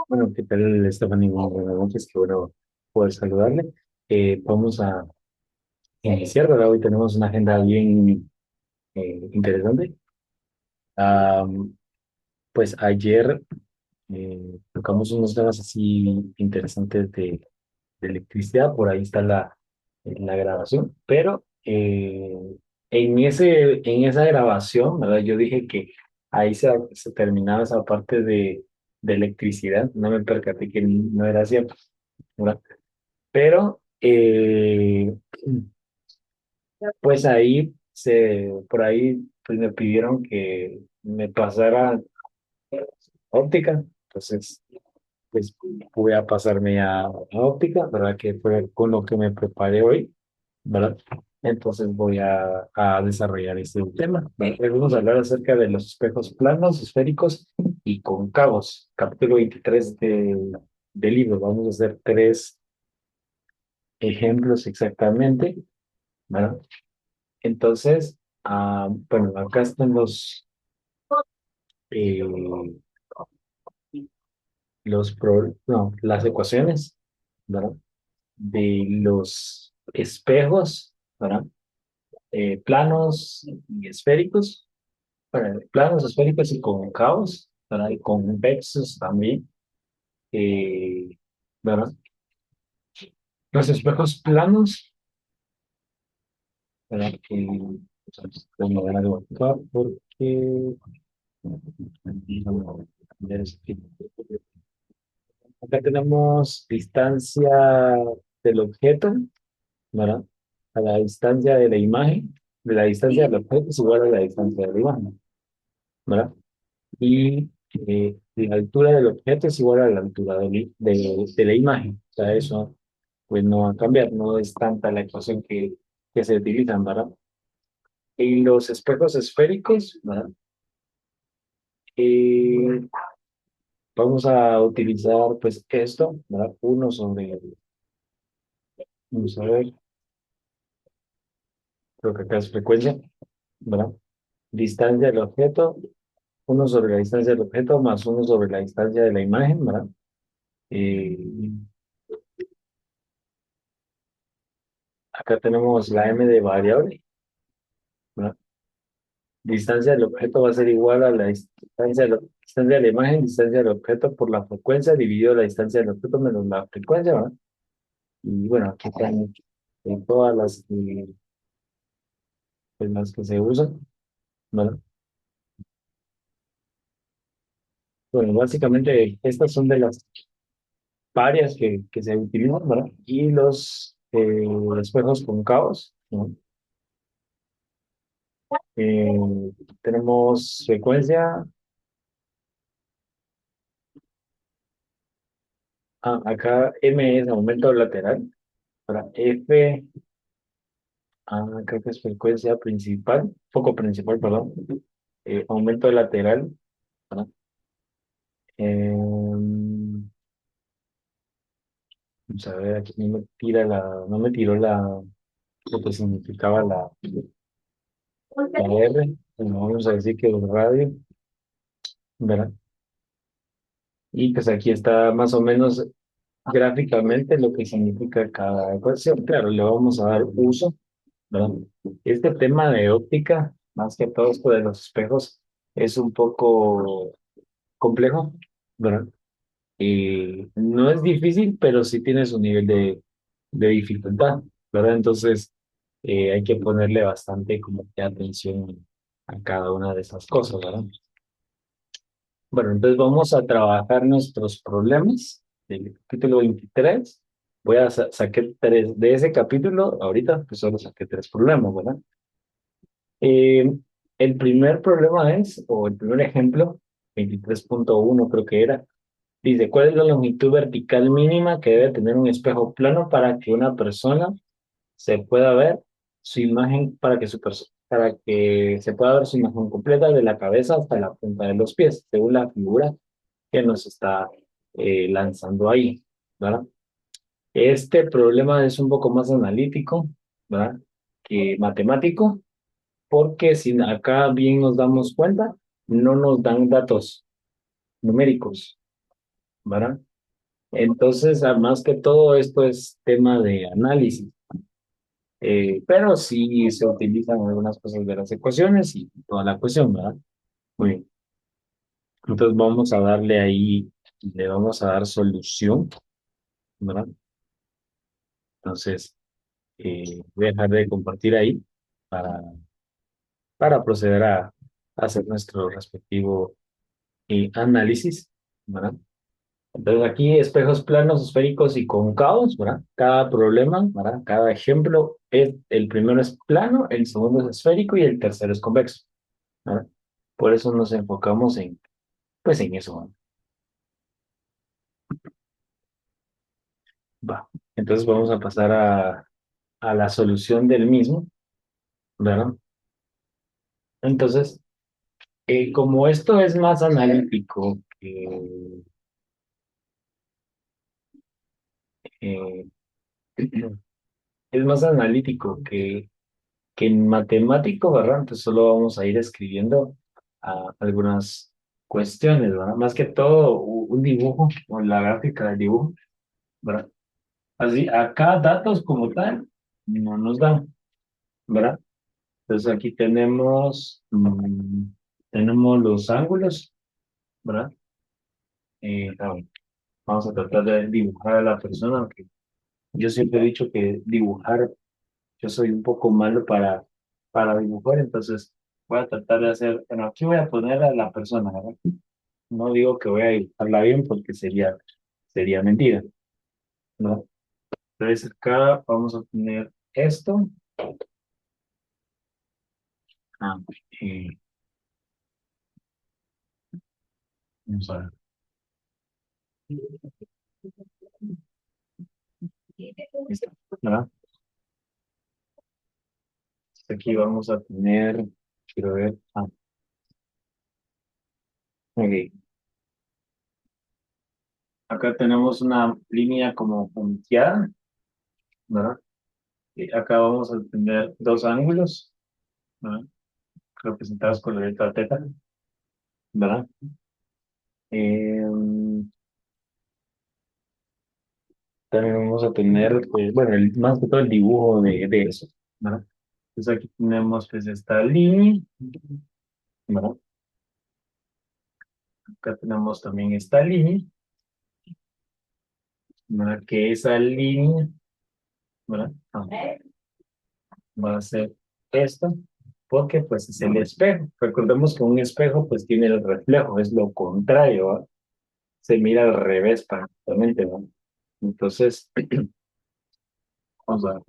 Bueno, ¿qué tal, Stephanie? Muy buenas noches, qué bueno poder saludarle. Vamos a iniciar, ¿verdad? Hoy tenemos una agenda bien interesante. Am, pues ayer tocamos unos temas así interesantes de electricidad, por ahí está la grabación, pero en esa grabación, ¿verdad? Yo dije que ahí se terminaba esa parte de electricidad, no me percaté que no era cierto, ¿verdad? Pero, pues por ahí, pues me pidieron que me pasara óptica. Entonces, pues voy a pasarme a óptica, ¿verdad? Que fue con lo que me preparé hoy, ¿verdad? Entonces voy a desarrollar este tema. ¿Vale? Hoy vamos a hablar acerca de los espejos planos, esféricos y cóncavos. Capítulo 23 del libro. Vamos a hacer tres ejemplos exactamente, ¿verdad? Entonces, bueno, acá están eh, no, las ecuaciones, ¿verdad? De los espejos, ¿verdad? Planos y esféricos, planos, esféricos y cóncavos, ¿verdad? Y convexos también, ¿verdad? Los espejos planos, ¿verdad? Pues, como van a dibujar porque... Acá tenemos distancia del objeto, ¿verdad? A la distancia de la imagen, de la distancia del objeto es igual a la distancia de la imagen, ¿verdad? Y la altura del objeto es igual a la altura de la imagen. O sea, eso pues no va a cambiar, no es tanta la ecuación que se utilizan, ¿verdad? Y los espejos esféricos, ¿verdad? Eh, vamos a utilizar pues esto, ¿verdad? Vamos a ver, creo que acá es frecuencia, ¿verdad? Distancia del objeto, uno sobre la distancia del objeto más uno sobre la distancia de la imagen, ¿verdad? Eh, acá tenemos la m de variable, ¿verdad? Distancia del objeto va a ser igual a la distancia de la imagen, distancia del objeto por la frecuencia dividido la distancia del objeto menos la frecuencia, ¿verdad? Y bueno, aquí están todas pues, las que se usan, ¿verdad? Bueno, básicamente estas son de las varias que se utilizan, ¿verdad? Y los espejos cóncavos, ¿no? Eh, tenemos frecuencia, acá M es aumento lateral, para F, creo que es frecuencia principal, foco principal, perdón, aumento lateral, ¿verdad? Vamos a ver, aquí no me tiró lo que significaba la R, bueno, vamos a decir que es radio, ¿verdad? Y pues aquí está más o menos gráficamente lo que significa cada ecuación. Claro, le vamos a dar uso, ¿verdad? Este tema de óptica, más que todo esto de los espejos, es un poco complejo, ¿verdad? Y no es difícil, pero sí tiene su nivel de dificultad, ¿verdad? Entonces, hay que ponerle bastante como que atención a cada una de esas cosas, ¿verdad? Bueno, entonces vamos a trabajar nuestros problemas del capítulo 23. Voy a saqué tres de ese capítulo, ahorita pues solo saqué tres problemas, ¿verdad? Eh, el primer problema es, o el primer ejemplo, 23.1 creo que era, dice, ¿cuál es la longitud vertical mínima que debe tener un espejo plano para que una persona se pueda ver su imagen, para que se pueda ver su imagen completa de la cabeza hasta la punta de los pies, según la figura que nos está lanzando ahí, ¿verdad? Este problema es un poco más analítico, ¿verdad? Que matemático, porque si acá bien nos damos cuenta, no nos dan datos numéricos, ¿verdad? Entonces, más que todo esto es tema de análisis, pero sí se utilizan algunas cosas de las ecuaciones y toda la cuestión, ¿verdad? Muy bien. Entonces vamos a darle ahí, le vamos a dar solución, ¿verdad? Entonces, voy a dejar de compartir ahí para, para proceder a hacer nuestro respectivo análisis, ¿verdad? Entonces aquí espejos planos, esféricos y cóncavos, ¿verdad? Cada problema, ¿verdad? Cada ejemplo es, el primero es plano, el segundo es esférico y el tercero es convexo, ¿verdad? Por eso nos enfocamos en, pues en eso, ¿verdad? Va. Entonces vamos a pasar a la solución del mismo, ¿verdad? Entonces, como esto es más analítico eh, es más analítico que en matemático, ¿verdad? Entonces solo vamos a ir escribiendo algunas cuestiones, ¿verdad? Más que todo un dibujo o la gráfica del dibujo, ¿verdad? Así, acá datos como tal no nos dan, ¿verdad? Entonces aquí tenemos los ángulos, ¿verdad? A ver, vamos a tratar de dibujar a la persona, aunque yo siempre he dicho que dibujar, yo soy un poco malo para dibujar, entonces voy a tratar de hacer, bueno, aquí voy a poner a la persona, ¿verdad? No digo que voy a dibujarla bien porque sería mentira, ¿no? Entonces acá vamos a poner esto. Ah, eh, Vamos a ver. Listo, ¿verdad? Aquí vamos a tener, quiero ver, ok. Acá tenemos una línea como punteada, ¿verdad? Y acá vamos a tener dos ángulos, ¿verdad? Representados con la letra teta, ¿verdad? Eh, También vamos a tener, pues, bueno, más que todo el dibujo de eso, ¿verdad? Entonces aquí tenemos pues esta línea, ¿verdad? Acá tenemos también esta línea, ¿verdad? Que esa línea, ¿verdad? Va a ser esto, porque pues es el espejo. Recordemos que un espejo pues tiene el reflejo, es lo contrario, ¿verdad? Se mira al revés prácticamente, ¿no? Entonces, vamos a ver.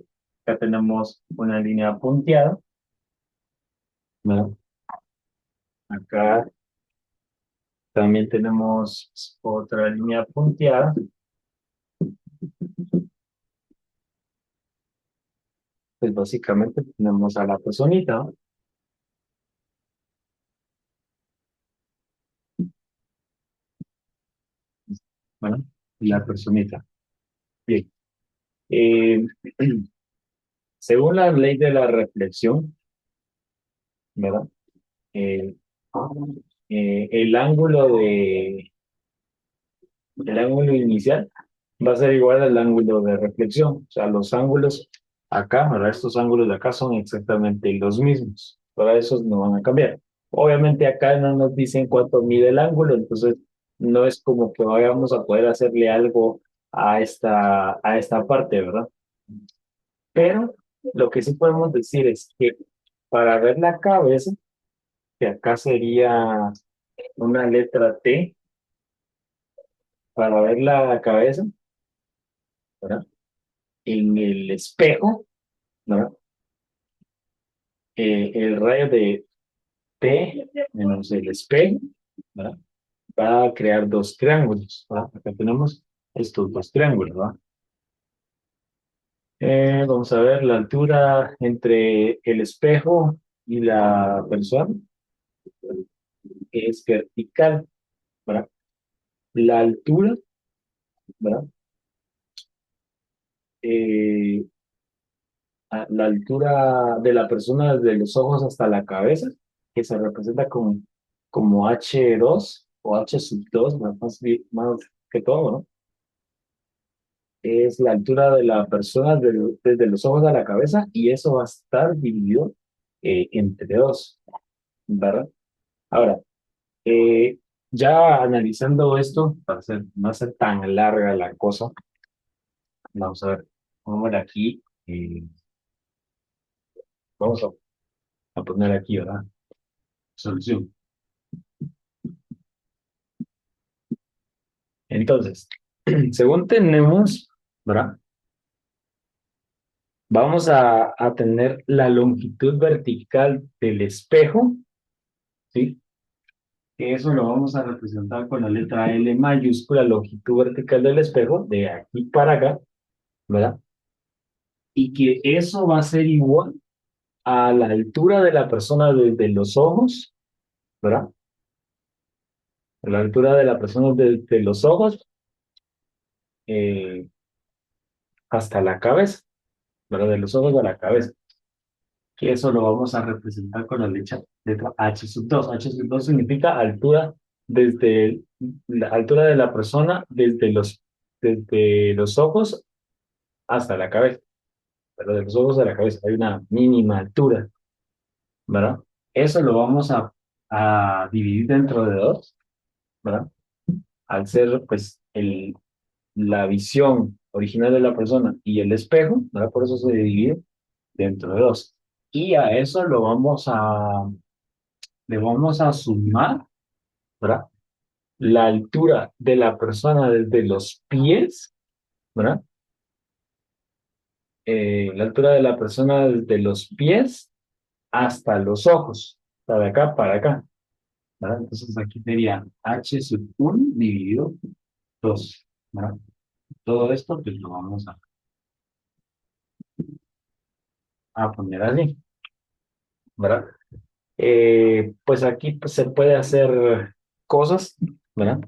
Acá tenemos una línea punteada, ¿verdad? Acá también tenemos otra línea punteada. Pues básicamente tenemos a la personita, ¿no? Bueno, la personita. Bien. Eh, Según la ley de la reflexión, ¿verdad? Eh, el ángulo inicial va a ser igual al ángulo de reflexión. O sea, los ángulos acá, ¿verdad? Estos ángulos de acá son exactamente los mismos. Para esos no van a cambiar. Obviamente acá no nos dicen cuánto mide el ángulo, entonces no es como que vayamos a poder hacerle algo a esta parte, ¿verdad? Pero lo que sí podemos decir es que para ver la cabeza, que acá sería una letra T, para ver la cabeza, ¿verdad? En el espejo, ¿verdad? El rayo de P menos el espejo, ¿verdad? Va a crear dos triángulos, ¿verdad? Acá tenemos estos dos triángulos, ¿verdad? Vamos a ver la altura entre el espejo y la persona, que es vertical, ¿verdad? La altura, ¿verdad? Eh, la altura de la persona desde los ojos hasta la cabeza, que se representa como H2 o H sub 2 más que todo, ¿no? Es la altura de la persona desde los ojos a la cabeza y eso va a estar dividido entre dos, ¿verdad? Ahora, eh, ya analizando esto, para no ser tan larga la cosa, vamos a ver, vamos a ver aquí, vamos a poner aquí, ¿verdad? Solución. Entonces, según tenemos, ¿verdad? Vamos a tener la longitud vertical del espejo, ¿sí? Que eso lo vamos a representar con la letra L mayúscula, longitud vertical del espejo, de aquí para acá, ¿verdad? Y que eso va a ser igual a la altura de la persona desde los ojos, ¿verdad? A la altura de la persona desde los ojos eh, hasta la cabeza, ¿verdad? De los ojos a la cabeza. Que eso lo vamos a representar con la letra H sub 2. H sub 2 significa altura desde la altura de la persona desde los ojos hasta la cabeza, pero de los ojos a la cabeza hay una mínima altura, ¿verdad? Eso lo vamos a dividir dentro de dos, ¿verdad? Al ser pues la visión original de la persona y el espejo, ¿verdad? Por eso se divide dentro de dos. Y a eso le vamos a sumar, ¿verdad? La altura de la persona desde los pies, ¿verdad? La altura de la persona desde los pies hasta los ojos, o sea, de acá para acá, ¿verdad? Entonces aquí sería H sub 1 dividido 2, ¿verdad? Todo esto pues lo vamos a poner así, ¿verdad? Pues aquí pues, se puede hacer cosas, ¿verdad?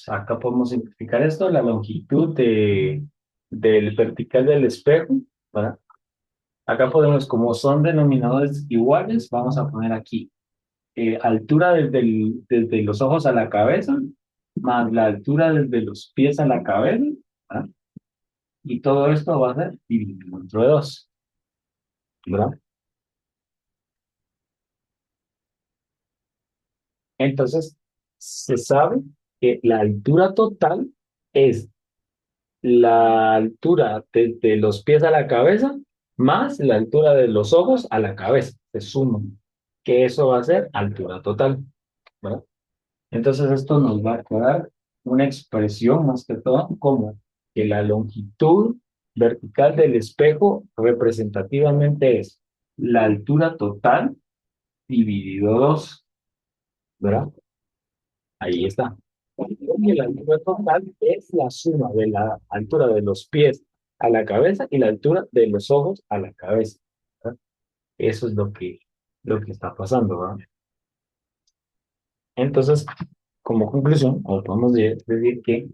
Acá podemos simplificar esto, la longitud del vertical del espejo, ¿verdad? Acá podemos, como son denominadores iguales, vamos a poner aquí altura desde los ojos a la cabeza, más la altura desde los pies a la cabeza, ¿verdad? Y todo esto va a ser dividido entre dos, ¿verdad? Entonces, se sabe que la altura total es la altura desde los pies a la cabeza más la altura de los ojos a la cabeza. Se suman. Que eso va a ser altura total, ¿verdad? Entonces esto nos va a dar una expresión más que todo como que la longitud vertical del espejo representativamente es la altura total dividido dos, ¿verdad? Ahí está. Y la altura total es la suma de la altura de los pies a la cabeza y la altura de los ojos a la cabeza, ¿verdad? Eso es lo que está pasando, ¿verdad? Entonces, como conclusión, podemos decir que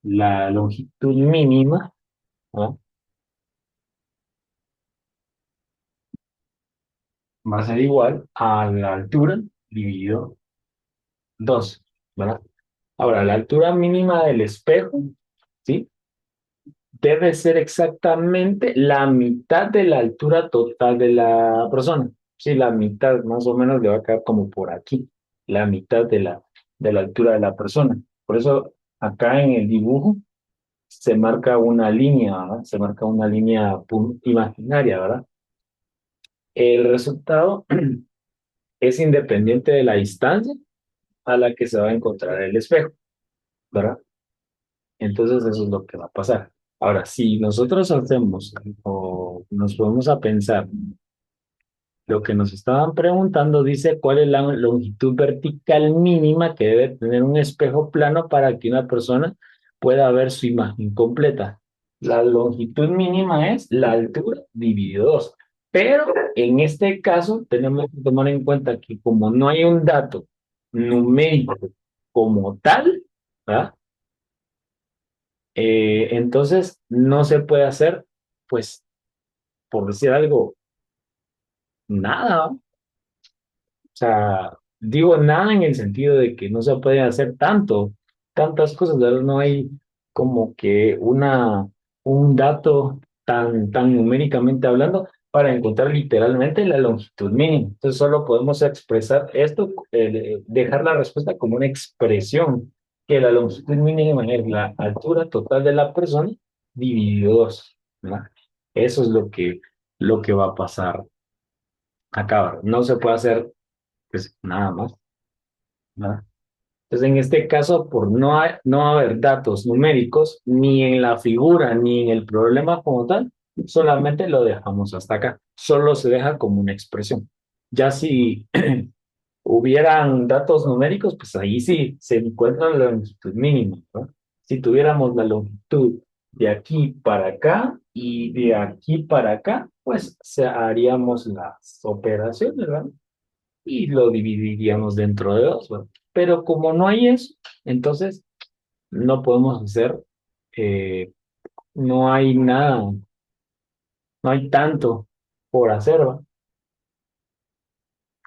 la longitud mínima, ¿verdad? Va a ser igual a la altura dividido 2, ¿verdad? Ahora, la altura mínima del espejo, ¿sí? Debe ser exactamente la mitad de la altura total de la persona. Sí, la mitad más o menos le va a quedar como por aquí, la mitad de la altura de la persona. Por eso acá en el dibujo se marca una línea, ¿verdad? Se marca una línea imaginaria, ¿verdad? El resultado es independiente de la distancia a la que se va a encontrar el espejo, ¿verdad? Entonces eso es lo que va a pasar. Ahora, si nosotros hacemos o nos ponemos a pensar, lo que nos estaban preguntando dice cuál es la longitud vertical mínima que debe tener un espejo plano para que una persona pueda ver su imagen completa. La longitud mínima es la altura dividido 2. Pero en este caso tenemos que tomar en cuenta que como no hay un dato numérico como tal, ¿verdad? Entonces no se puede hacer, pues, por decir algo, nada. O sea, digo nada en el sentido de que no se puede hacer tanto, tantas cosas, ¿verdad? No hay como que un dato tan numéricamente hablando para encontrar literalmente la longitud mínima. Entonces solo podemos expresar esto, dejar la respuesta como una expresión, que la longitud mínima es la altura total de la persona dividido dos, ¿verdad? Eso es lo que va a pasar acá, ¿verdad? No se puede hacer pues nada más, ¿verdad? Entonces, en este caso, por no haber datos numéricos ni en la figura ni en el problema como tal, solamente lo dejamos hasta acá. Solo se deja como una expresión. Ya si hubieran datos numéricos, pues ahí sí se encuentra la longitud mínima, ¿no? Si tuviéramos la longitud de aquí para acá y de aquí para acá, pues haríamos las operaciones, ¿verdad? Y lo dividiríamos dentro de dos, ¿verdad? Pero como no hay eso, entonces no podemos hacer, eh, no hay nada, no hay tanto por hacer, ¿verdad?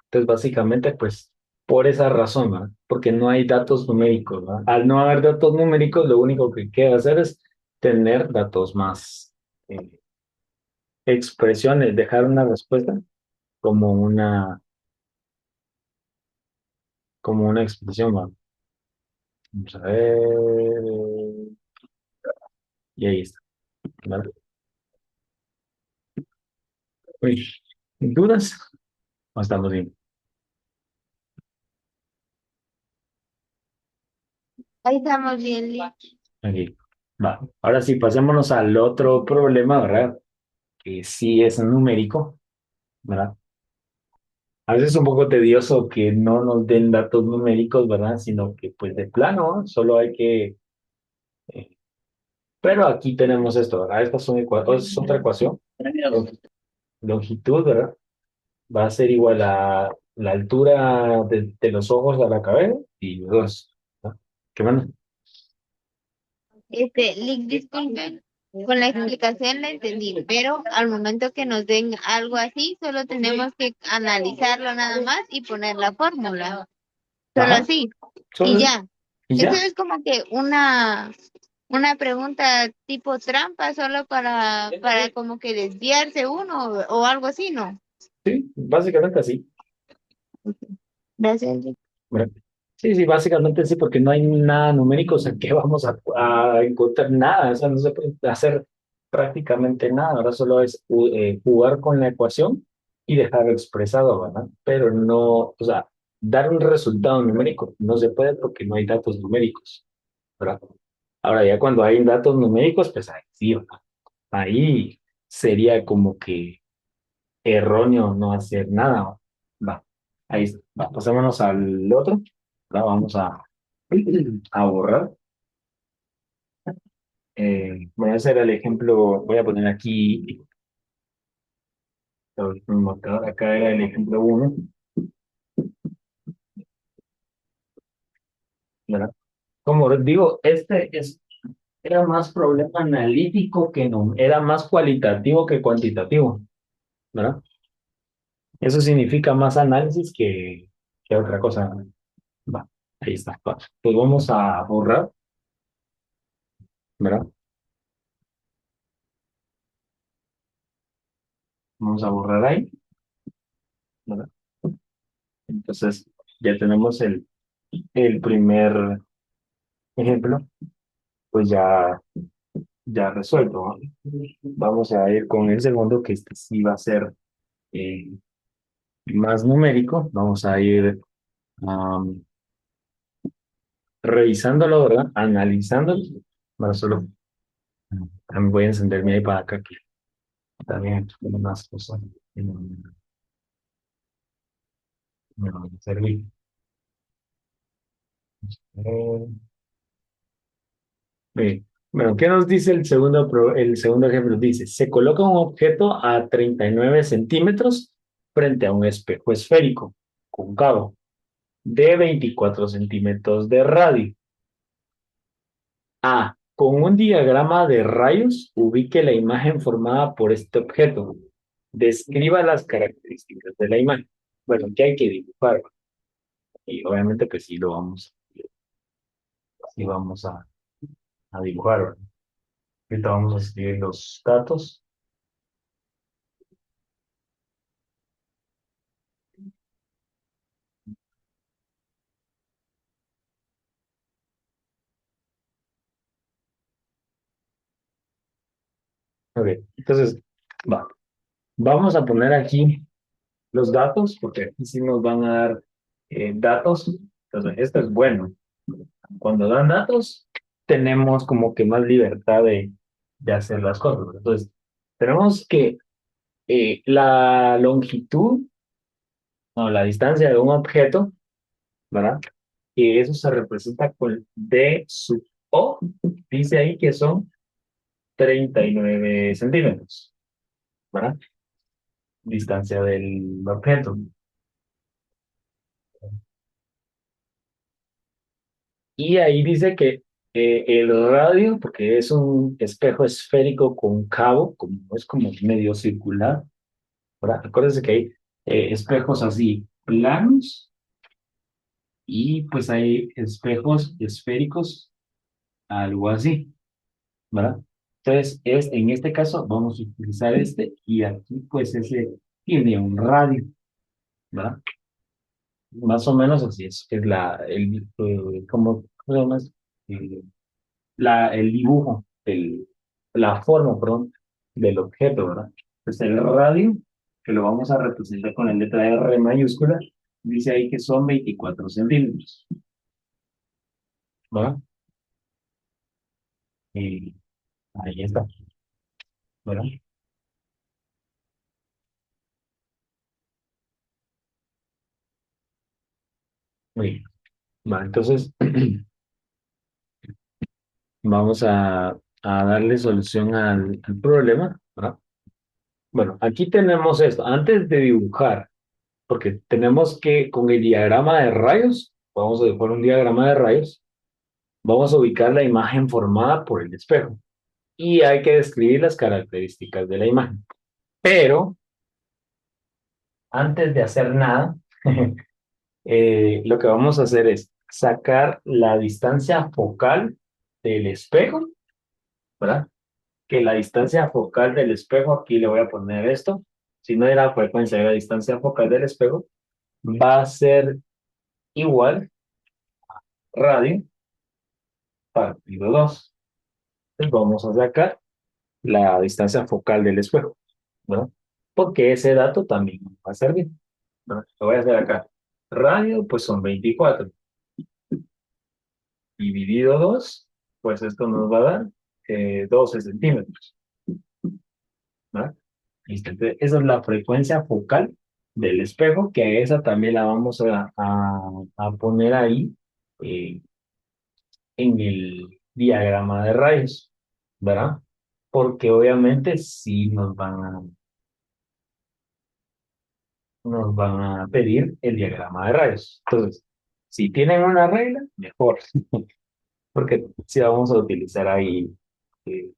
Entonces básicamente, pues por esa razón, ¿verdad? Porque no hay datos numéricos, ¿verdad? Al no haber datos numéricos, lo único que queda hacer es tener datos más, expresiones, dejar una respuesta como como una expresión, ¿verdad? Vamos a ver, y ahí está, ¿verdad? Uy, ¿dudas? ¿O estamos bien? Ahí estamos bien, Lick. Aquí. Va. Ahora sí, pasémonos al otro problema, ¿verdad? Que sí es numérico, ¿verdad? A veces es un poco tedioso que no nos den datos numéricos, ¿verdad? Sino que, pues, de plano, ¿no? Solo hay que... eh, pero aquí tenemos esto, ¿verdad? Estas son es otra ecuación. Longitud, ¿verdad? Va a ser igual a la altura de los ojos a la cabeza y dos, ¿no? ¿Qué más? Lick, disculpen, con la explicación la entendí, pero al momento que nos den algo así, solo tenemos que analizarlo nada más y poner la fórmula. Solo Ajá, así. Y solo ya. y Eso ya. es como que una pregunta tipo trampa, solo para como que desviarse uno o algo así, ¿no? Sí, básicamente así. Gracias, Lick. ¿Verdad? Sí, sí, básicamente sí, porque no hay nada numérico, o sea, que vamos a encontrar nada, o sea, no se puede hacer prácticamente nada, ahora solo es jugar con la ecuación y dejarlo expresado, ¿verdad? Pero no, o sea, dar un resultado numérico no se puede porque no hay datos numéricos, ¿verdad? Ahora ya cuando hay datos numéricos, pues ahí sí, ¿verdad? Ahí sería como que erróneo no hacer nada. Va, ahí está. Va, pasémonos al otro. Ahora vamos a borrar. Voy a hacer el ejemplo, voy a poner aquí el marcador. Acá era el ejemplo uno, ¿verdad? Como digo, era más problema analítico que no, era más cualitativo que cuantitativo, ¿verdad? Eso significa más análisis que otra cosa. Va, ahí está. Va. Pues vamos a borrar, ¿verdad? Vamos a borrar ahí, ¿verdad? Entonces, ya tenemos el primer ejemplo, pues ya resuelto, ¿no? Vamos a ir con el segundo, que este sí va a ser eh, más numérico. Vamos a ir am, revisándolo, ¿verdad? Analizándolo. Bueno, solo también voy a encender mi iPad acá, que también tiene más cosas que me van a servir. Bien. Bueno, ¿qué nos dice el segundo ejemplo? Dice, se coloca un objeto a 39 centímetros frente a un espejo esférico cóncavo de 24 centímetros de radio. A. Con un diagrama de rayos, ubique la imagen formada por este objeto. Describa las características de la imagen. Bueno, ¿qué hay que dibujar? Y obviamente, pues sí, lo vamos y vamos a dibujar, ¿verdad? Ahorita vamos a escribir los datos. Ok, entonces, va. Vamos a poner aquí los datos, porque aquí sí nos van a dar datos. Entonces, esto es bueno. Cuando dan datos, tenemos como que más libertad de hacer las cosas. Entonces, tenemos que la longitud o la distancia de un objeto, ¿verdad? Y eso se representa con D sub O. Dice ahí que son 39 centímetros, ¿verdad? Distancia del objeto. Y ahí dice que el radio, porque es un espejo esférico concavo, como, es como medio circular, ¿verdad? Acuérdense que hay espejos así planos y pues hay espejos esféricos, algo así, ¿verdad? Entonces, en este caso vamos a utilizar este y aquí pues ese tiene un radio, ¿verdad? Más o menos así es ¿cómo se llama? Eh, el dibujo, la forma, perdón, del objeto, ¿verdad? Pues el radio, que lo vamos a representar con la letra R mayúscula, dice ahí que son 24 centímetros, ¿verdad? Y ahí está, ¿verdad? Muy bien. Va, entonces, vamos a darle solución al problema, ¿verdad? Bueno, aquí tenemos esto. Antes de dibujar, porque tenemos que, con el diagrama de rayos, vamos a dibujar un diagrama de rayos, vamos a ubicar la imagen formada por el espejo y hay que describir las características de la imagen. Pero antes de hacer nada, lo que vamos a hacer es sacar la distancia focal del espejo, ¿verdad? Que la distancia focal del espejo, aquí le voy a poner esto, si no era la frecuencia de la distancia focal del espejo, va a ser igual radio partido 2. Entonces vamos a sacar la distancia focal del espejo, ¿verdad? Porque ese dato también va a servir, ¿verdad? Lo voy a hacer acá. Radio, pues son 24. Dividido 2, pues esto nos va a dar 12 centímetros, ¿verdad? Listo. Entonces, esa es la frecuencia focal del espejo, que esa también la vamos a poner ahí eh, en el diagrama de rayos, ¿verdad? Porque obviamente sí nos van a pedir el diagrama de rayos. Entonces, si tienen una regla, mejor, porque si vamos a utilizar ahí eh,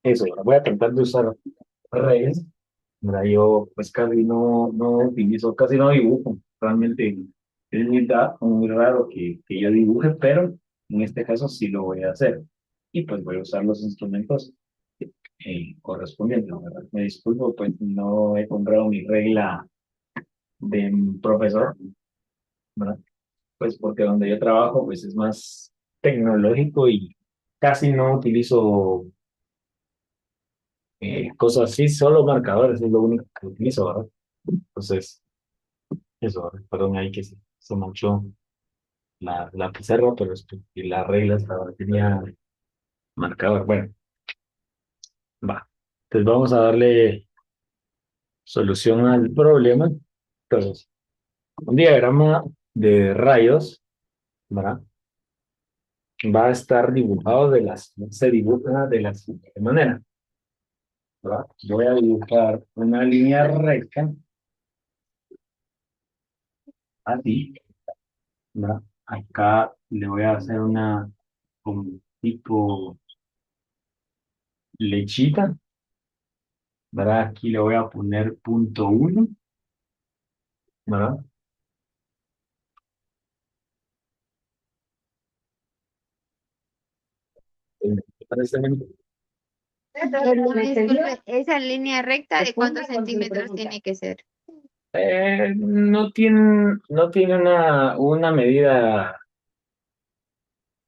eso. Voy a tratar de usar reglas. ¿Verdad? Yo pues casi no utilizo, casi no dibujo. Realmente es muy raro que yo dibuje, pero en este caso sí lo voy a hacer. Y pues voy a usar los instrumentos correspondientes, ¿verdad? Me disculpo, pues no he comprado mi regla de profesor, ¿verdad? Pues porque donde yo trabajo pues es más tecnológico y casi no utilizo cosas así, solo marcadores es lo único que utilizo, ¿verdad? Entonces, eso, perdón ahí que se manchó la pizarra, pero es que las reglas la tenía marcador. Bueno, va. Entonces vamos a darle solución al problema. Entonces, un diagrama de rayos, ¿verdad? Va a estar dibujado se dibuja de la siguiente manera, ¿verdad? Voy a dibujar una línea recta, así, ¿verdad? Acá le voy a hacer una como tipo lechita, ¿verdad? Aquí le voy a poner punto uno, ¿verdad? ¿Te parece? Disculpe, esa línea recta de cuántos centímetros tiene que ser. No tiene una medida,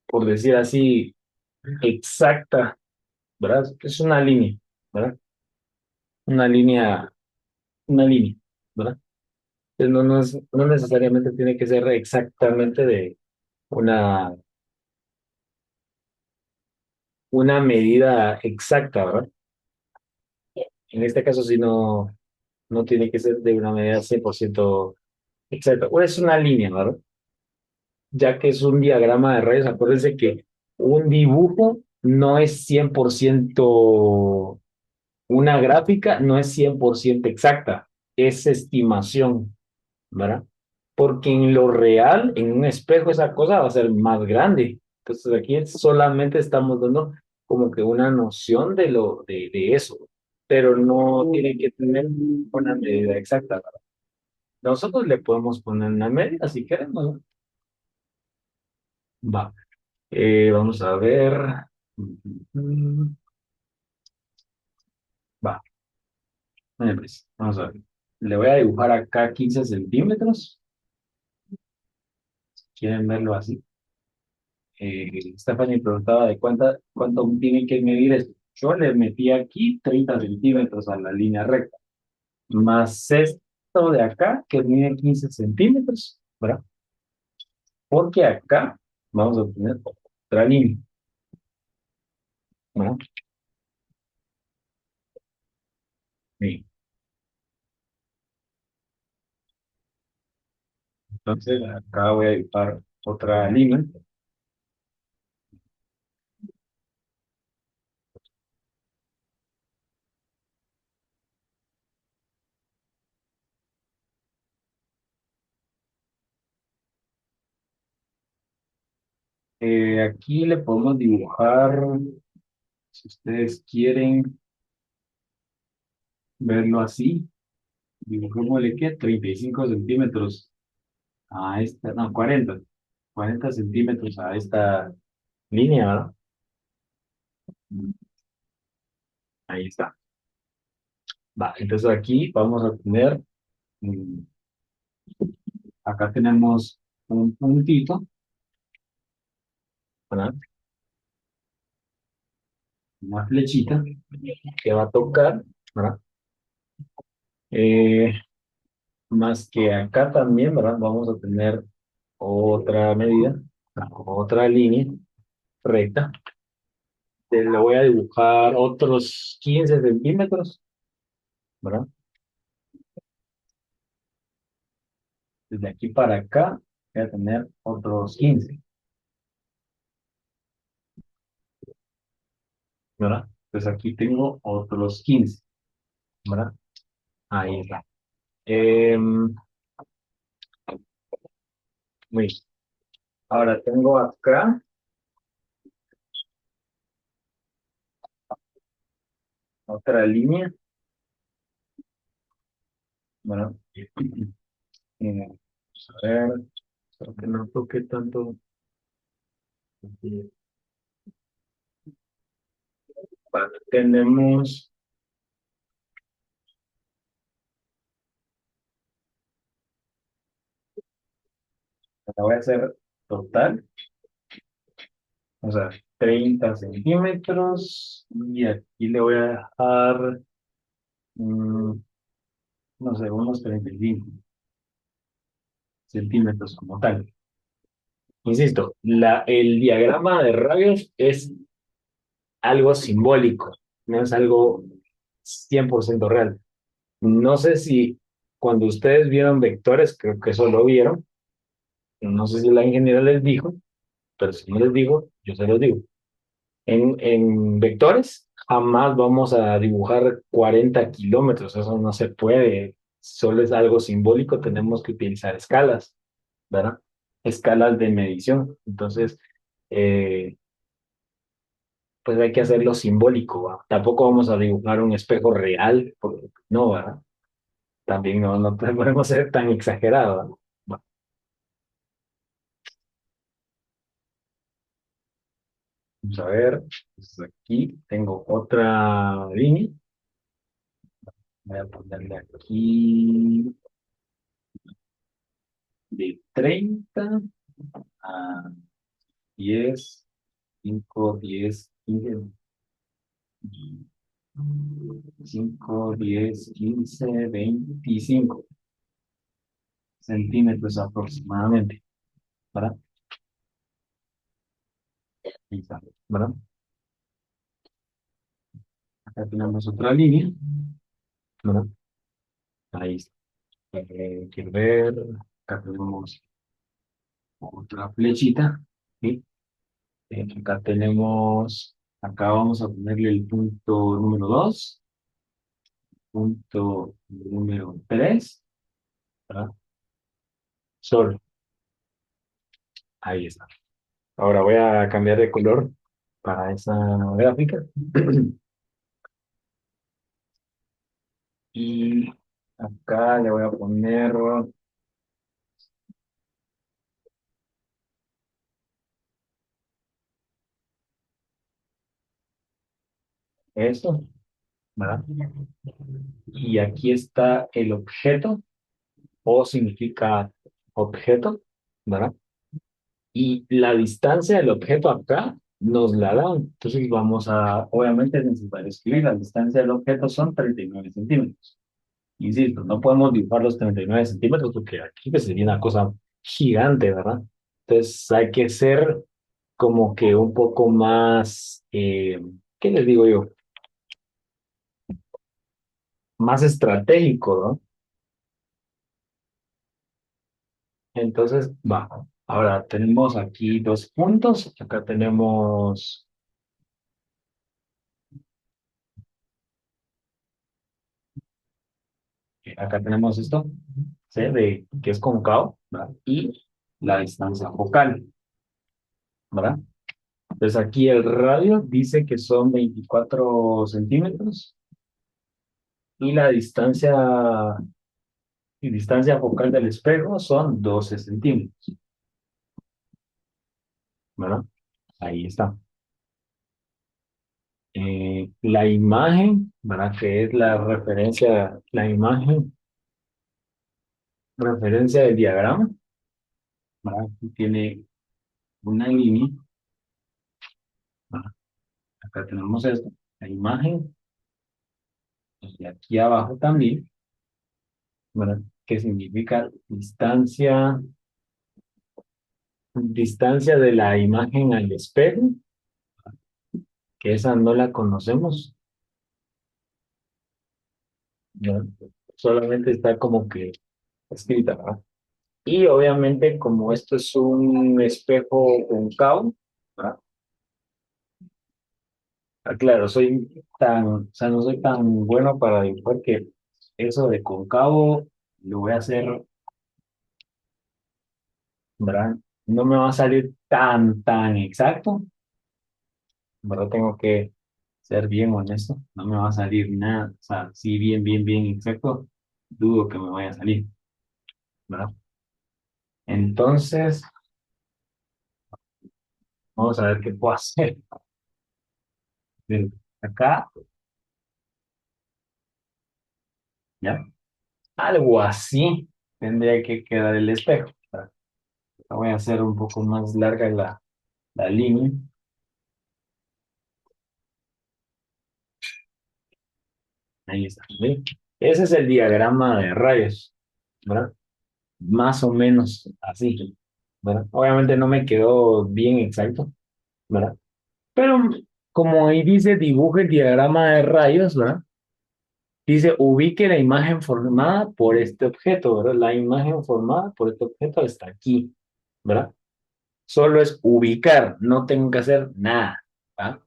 por decir así, exacta, ¿verdad? Es una línea, ¿verdad? Una línea, una línea, ¿verdad? Entonces no necesariamente tiene que ser exactamente de una, una medida exacta, ¿verdad? En este caso, sí, no tiene que ser de una medida 100% exacta. O es una línea, ¿verdad? Ya que es un diagrama de rayos, acuérdense que un dibujo no es 100%, una gráfica no es 100% exacta, es estimación, ¿verdad? Porque en lo real, en un espejo, esa cosa va a ser más grande. Entonces aquí solamente estamos dando como que una noción de eso, pero no tiene que tener una medida exacta, ¿verdad? Nosotros le podemos poner una medida si queremos, ¿no? Va. Vamos a ver. Mm, Va, vale, pues, vamos a ver. Le voy a dibujar acá 15 centímetros. ¿Quieren verlo así? Stephanie preguntaba de cuánto tiene que medir esto. Yo le metí aquí 30 centímetros a la línea recta, más esto de acá que mide 15 centímetros, ¿verdad? Porque acá vamos a obtener otra línea, ¿verdad? Bien, entonces acá voy a dibujar otra línea. Aquí le podemos dibujar, si ustedes quieren verlo así, dibujémosle que 35 centímetros a esta, no, 40 centímetros a esta línea, ¿verdad? Ahí está. Va, entonces aquí vamos a tener, mm, acá tenemos un puntito, ¿verdad? Una flechita que va a tocar, ¿verdad? Eh, Más que acá también, ¿verdad? Vamos a tener otra medida, otra línea recta. Le voy a dibujar otros 15 centímetros, ¿verdad? Desde aquí para acá voy a tener otros 15, ¿verdad? Pues aquí tengo otros 15, ¿verdad? Ahí está. Muy bien. Ahora tengo acá otra línea, ¿verdad? Vamos a ver, espero que no toque tanto. Vale, tenemos, la voy a hacer total, o sea, 30 centímetros, y aquí le voy a dejar, mm, no sé, unos 35 centímetros como tal. Insisto, el diagrama de radios es algo simbólico, no es algo 100% real. No sé si cuando ustedes vieron vectores, creo que eso lo vieron, no sé si la ingeniera les dijo, pero si no les digo, yo se los digo. En vectores jamás vamos a dibujar 40 kilómetros, eso no se puede, solo es algo simbólico, tenemos que utilizar escalas, ¿verdad? Escalas de medición. Entonces, eh, pues hay que hacerlo simbólico, ¿va? Tampoco vamos a dibujar un espejo real, porque no, ¿verdad? También no podemos ser tan exagerados, ¿va? Vamos a ver, pues aquí tengo otra línea. Voy a ponerle aquí de 30 a 10, 5, 10, 15, 5, 10, 15, 25 centímetros aproximadamente, ¿verdad? Ahí está, ¿verdad? Acá tenemos otra línea, ¿verdad? Ahí está. Quiero ver, acá tenemos otra flechita, ¿sí? Acá tenemos, acá vamos a ponerle el punto número 2, punto número 3, ¿verdad? Sol, ahí está. Ahora voy a cambiar de color para esa gráfica. Y acá le voy a poner eso, ¿verdad? Y aquí está el objeto, o significa objeto, ¿verdad? Y la distancia del objeto acá nos la dan. Entonces vamos a, obviamente necesitar escribir, la distancia del objeto son 39 centímetros. Insisto, no podemos dibujar los 39 centímetros porque aquí pues, sería una cosa gigante, ¿verdad? Entonces hay que ser como que un poco más, ¿qué les digo yo? Más estratégico, ¿no? Entonces, va. Ahora tenemos aquí dos puntos. Acá tenemos, acá tenemos esto, ¿sí? De, que es cóncavo, ¿verdad? Y la distancia focal, ¿verdad? Entonces aquí el radio dice que son 24 centímetros y la distancia focal del espejo son 12 centímetros, ¿verdad? Ahí está. La imagen, ¿verdad? Que es la referencia, la imagen, referencia del diagrama, ¿verdad? Aquí tiene una línea, ¿verdad? Acá tenemos esto, la imagen, y aquí abajo también, ¿verdad? Que significa distancia de la imagen al espejo, que esa no la conocemos, ¿verdad? Solamente está como que escrita, ¿verdad? Y obviamente como esto es un espejo cóncavo, ¿verdad? Ah, claro, o sea, no soy tan bueno para dibujar que eso de cóncavo lo voy a hacer, ¿verdad? No me va a salir tan exacto, ¿verdad? Tengo que ser bien honesto, no me va a salir nada, o sea, sí, bien exacto, dudo que me vaya a salir, ¿verdad? Entonces, vamos a ver qué puedo hacer. Bien, acá, ¿ya? Algo así tendría que quedar el espejo, ¿verdad? Voy a hacer un poco más larga la línea. Ahí está. ¿Ve? Ese es el diagrama de rayos, ¿verdad? Más o menos así, ¿verdad? Obviamente no me quedó bien exacto, ¿verdad? Pero como ahí dice, dibuje el diagrama de rayos, ¿verdad? Dice, ubique la imagen formada por este objeto, ¿verdad? La imagen formada por este objeto está aquí, ¿verdad? Solo es ubicar, no tengo que hacer nada, ¿verdad?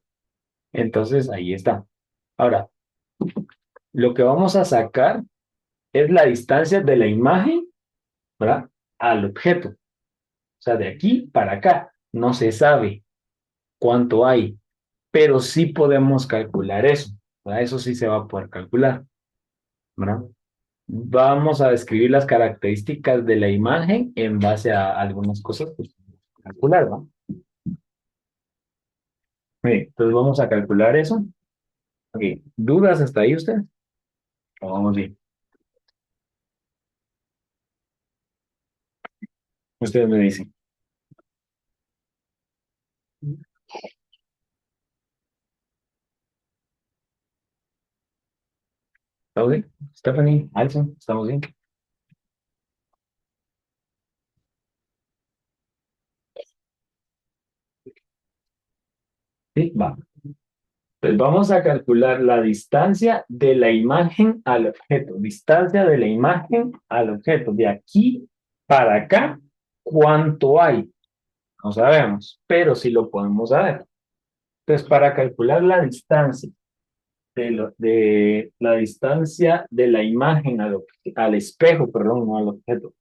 Entonces, ahí está. Ahora, lo que vamos a sacar es la distancia de la imagen, ¿verdad? Al objeto. O sea, de aquí para acá. No se sabe cuánto hay, pero sí podemos calcular eso, ¿verdad? Eso sí se va a poder calcular, ¿verdad? Vamos a describir las características de la imagen en base a algunas cosas que calcular, ¿no? Bien, entonces vamos a calcular eso. Ok, ¿dudas hasta ahí usted? Vamos bien. Ustedes me dicen. ¿Estamos bien? Stephanie, Alison, ¿estamos bien? Sí, va. Pues vamos a calcular la distancia de la imagen al objeto. Distancia de la imagen al objeto. De aquí para acá, ¿cuánto hay? No sabemos, pero sí lo podemos saber. Entonces, para calcular la distancia de la distancia de la imagen al espejo, perdón, no al objeto,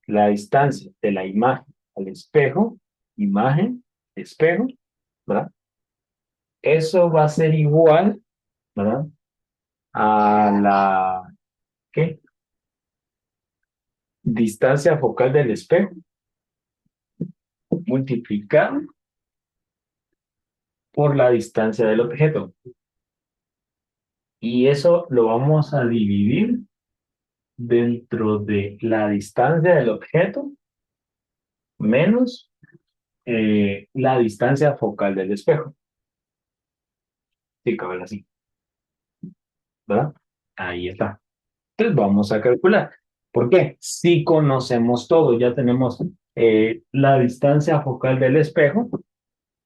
la distancia de la imagen al espejo, imagen, espejo, ¿verdad? Eso va a ser igual, ¿verdad? A la, ¿qué? Distancia focal del espejo multiplicado por la distancia del objeto. Y eso lo vamos a dividir dentro de la distancia del objeto menos la distancia focal del espejo. Sí, cabal, así, ¿verdad? Ahí está. Entonces vamos a calcular. ¿Por qué? Si conocemos todo, ya tenemos la distancia focal del espejo,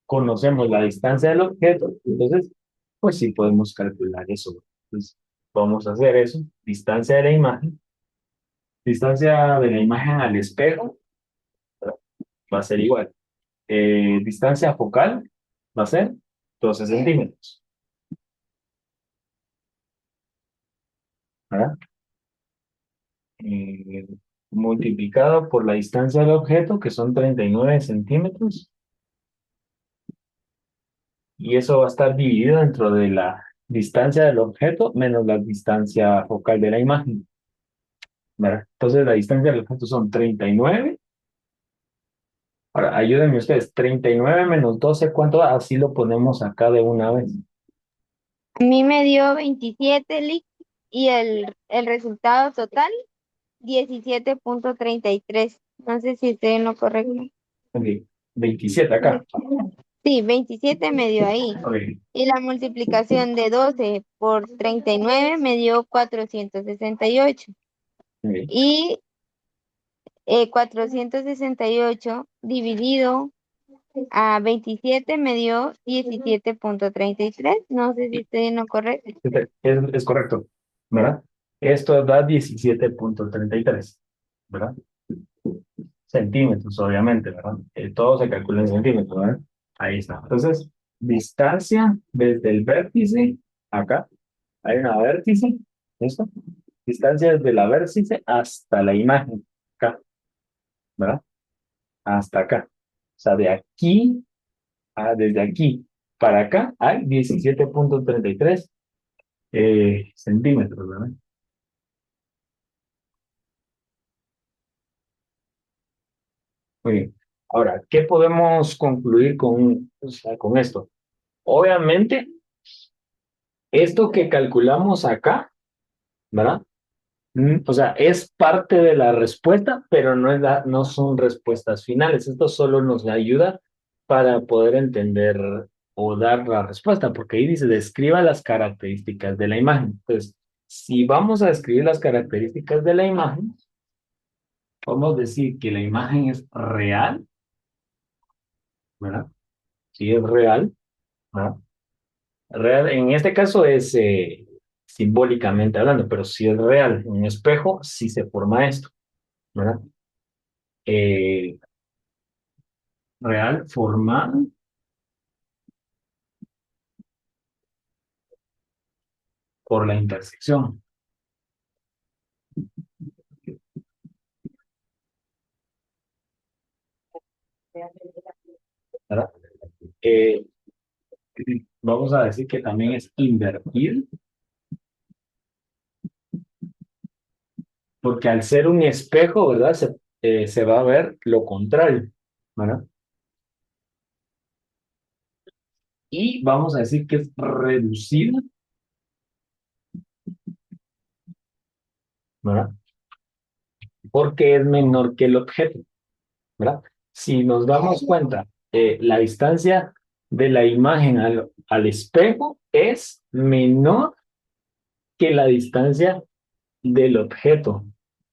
conocemos la distancia del objeto, entonces, pues sí podemos calcular eso. Entonces, vamos a hacer eso. Distancia de la imagen al espejo va a ser igual. Distancia focal va a ser 12 centímetros, ¿verdad? Eh, multiplicado por la distancia del objeto, que son 39 centímetros, y eso va a estar dividido dentro de la distancia del objeto menos la distancia focal de la imagen, ¿verdad? Entonces la distancia del objeto son 39. Ahora, ayúdenme ustedes, 39 menos 12, ¿cuánto da? Así lo ponemos acá de una vez. A mí me dio 27 y el resultado total 17.33. No sé si estoy en lo correcto. Ok, 27 acá. Sí, 27 me dio ahí. Ok, Y la multiplicación de 12 por 39 me dio 468. ok. Y 468 dividido a 27 me dio 17.33. No sé si estoy en lo correcto. Es correcto, ¿verdad? Esto da 17.33, ¿verdad? Centímetros, obviamente, ¿verdad? Todo se calcula en centímetros, ¿verdad? Ahí está. Entonces, distancia desde el vértice, acá, hay una vértice, ¿listo? Distancia desde la vértice hasta la imagen, acá, ¿verdad? Hasta acá. O sea, de aquí, desde aquí para acá, hay 17.33 centímetros, ¿verdad? Muy bien. Ahora, ¿qué podemos concluir o sea, con esto? Obviamente, esto que calculamos acá, ¿verdad? O sea, es parte de la respuesta, pero no son respuestas finales. Esto solo nos ayuda para poder entender o dar la respuesta, porque ahí dice, describa las características de la imagen. Entonces, si vamos a describir las características de la imagen, podemos decir que la imagen es real, ¿verdad? Si es real, ¿verdad? Real, en este caso es simbólicamente hablando, pero si es real, en un espejo, sí se forma esto, ¿verdad? Eh, real formado por la intersección, ¿verdad? Eh, vamos a decir que también es invertir, porque al ser un espejo, ¿verdad? Se va a ver lo contrario, ¿verdad? y vamos a decir que es reducida, ¿verdad? Porque es menor que el objeto, ¿verdad? Si nos damos cuenta, la distancia de la imagen al espejo es menor que la distancia del objeto,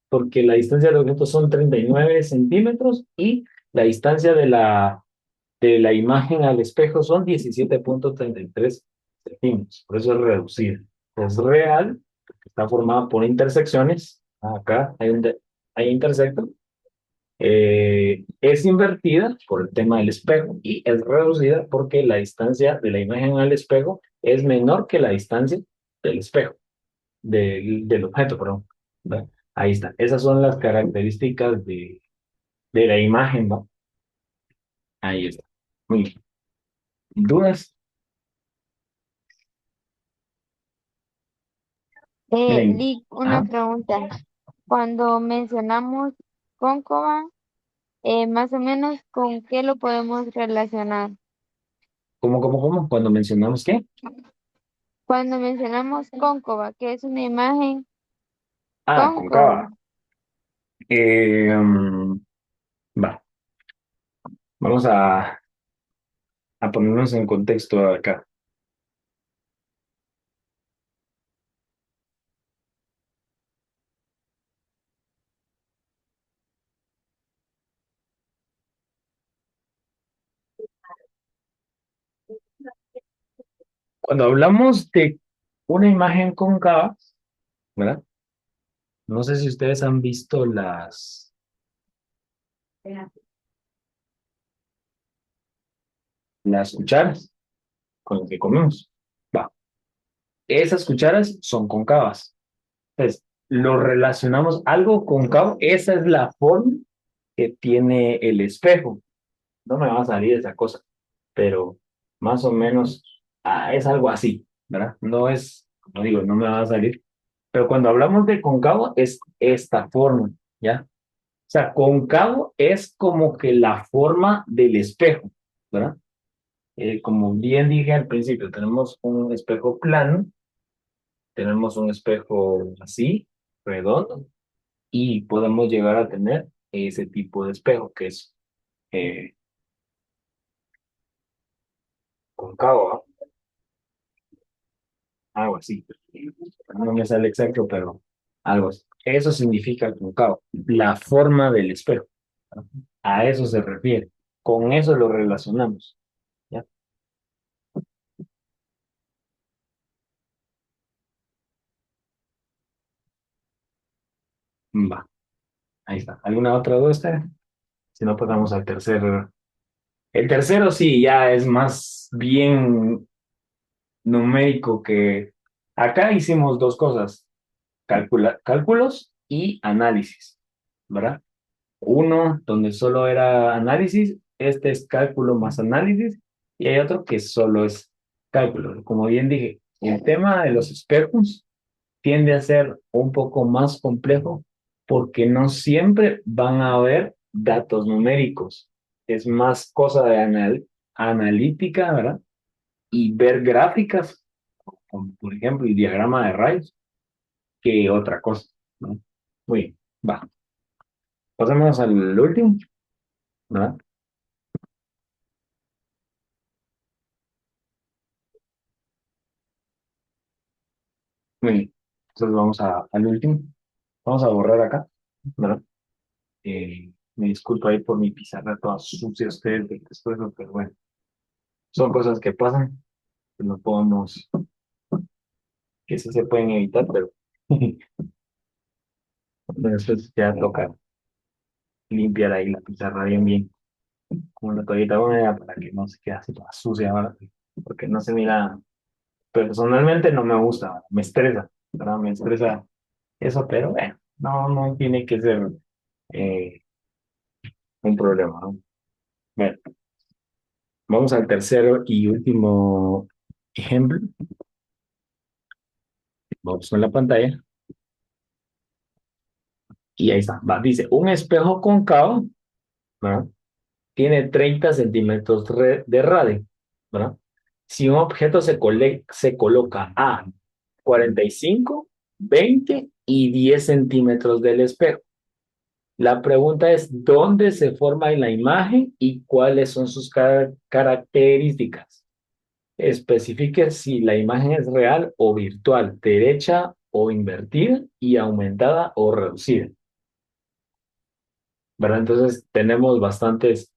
porque la distancia del objeto son 39 centímetros y la distancia de la imagen al espejo son 17,33 centímetros. Por eso es reducida. Es real, porque está formada por intersecciones. Acá hay intersecto. Es invertida por el tema del espejo y es reducida porque la distancia de la imagen al espejo es menor que la distancia del espejo, del objeto, perdón. ¿Ve? Ahí está. Esas son las características de la imagen, ¿no? Ahí está. Muy bien. ¿Dudas? Miren, Lick, una ajá. pregunta. Cuando mencionamos cóncava, más o menos, ¿con qué lo podemos relacionar? ¿Cómo? Cuando mencionamos qué. Cuando mencionamos cóncava, que es una imagen Ah, cóncava. concava. Va, vamos a ponernos en contexto acá. Cuando hablamos de una imagen cóncava, ¿verdad? No sé si ustedes han visto las cucharas con las que comemos. Va, esas cucharas son cóncavas. Entonces, lo relacionamos algo cóncavo, esa es la forma que tiene el espejo. No me va a salir esa cosa, pero más o menos es algo así, ¿verdad? No es, como digo, no me va a salir. Pero cuando hablamos de cóncavo es esta forma, ¿ya? O sea, cóncavo es como que la forma del espejo, ¿verdad? Como bien dije al principio, tenemos un espejo plano, tenemos un espejo así, redondo, y podemos llegar a tener ese tipo de espejo que es eh, cóncavo, ¿no? Algo así. No me sale exacto, pero algo así. Eso significa cóncavo, la forma del espejo, ¿no? A eso se refiere. Con eso lo relacionamos, ¿ya? Va, ahí está. ¿Alguna otra duda, usted? Si no, pasamos al tercer. El tercero sí, ya es más bien numérico que acá hicimos dos cosas, cálculos y análisis, ¿verdad? Uno donde solo era análisis, este es cálculo más análisis, y hay otro que solo es cálculo. Como bien dije, el tema de los espejos tiende a ser un poco más complejo porque no siempre van a haber datos numéricos. Es más cosa de analítica, ¿verdad? Y ver gráficas, como por ejemplo el diagrama de rayos, que otra cosa, ¿no? Muy bien, va. Pasemos al último, ¿verdad? Muy bien. Entonces vamos al último. Vamos a borrar acá, ¿verdad? Me disculpo ahí por mi pizarra toda sucia ustedes del esfuerzo, pero bueno, son cosas que pasan, que no podemos, que sí se pueden evitar, pero después ya toca limpiar ahí la pizarra bien, bien, con la toallita húmeda para que no se quede así toda sucia, ¿verdad? Porque no se mira, personalmente no me gusta, me estresa, ¿verdad? Me estresa eso, pero bueno, no tiene que ser eh, un problema, ¿no? Bueno, vamos al tercero y último ejemplo. Vamos con la pantalla y ahí está. Va, dice, un espejo cóncavo, ¿verdad? Tiene 30 centímetros de radio, ¿verdad? si un objeto se coloca a 45, 20 y 10 centímetros del espejo. La pregunta es, ¿dónde se forma en la imagen y cuáles son sus características? Especifique si la imagen es real o virtual, derecha o invertida y aumentada o reducida. ¿Verdad? Entonces tenemos bastantes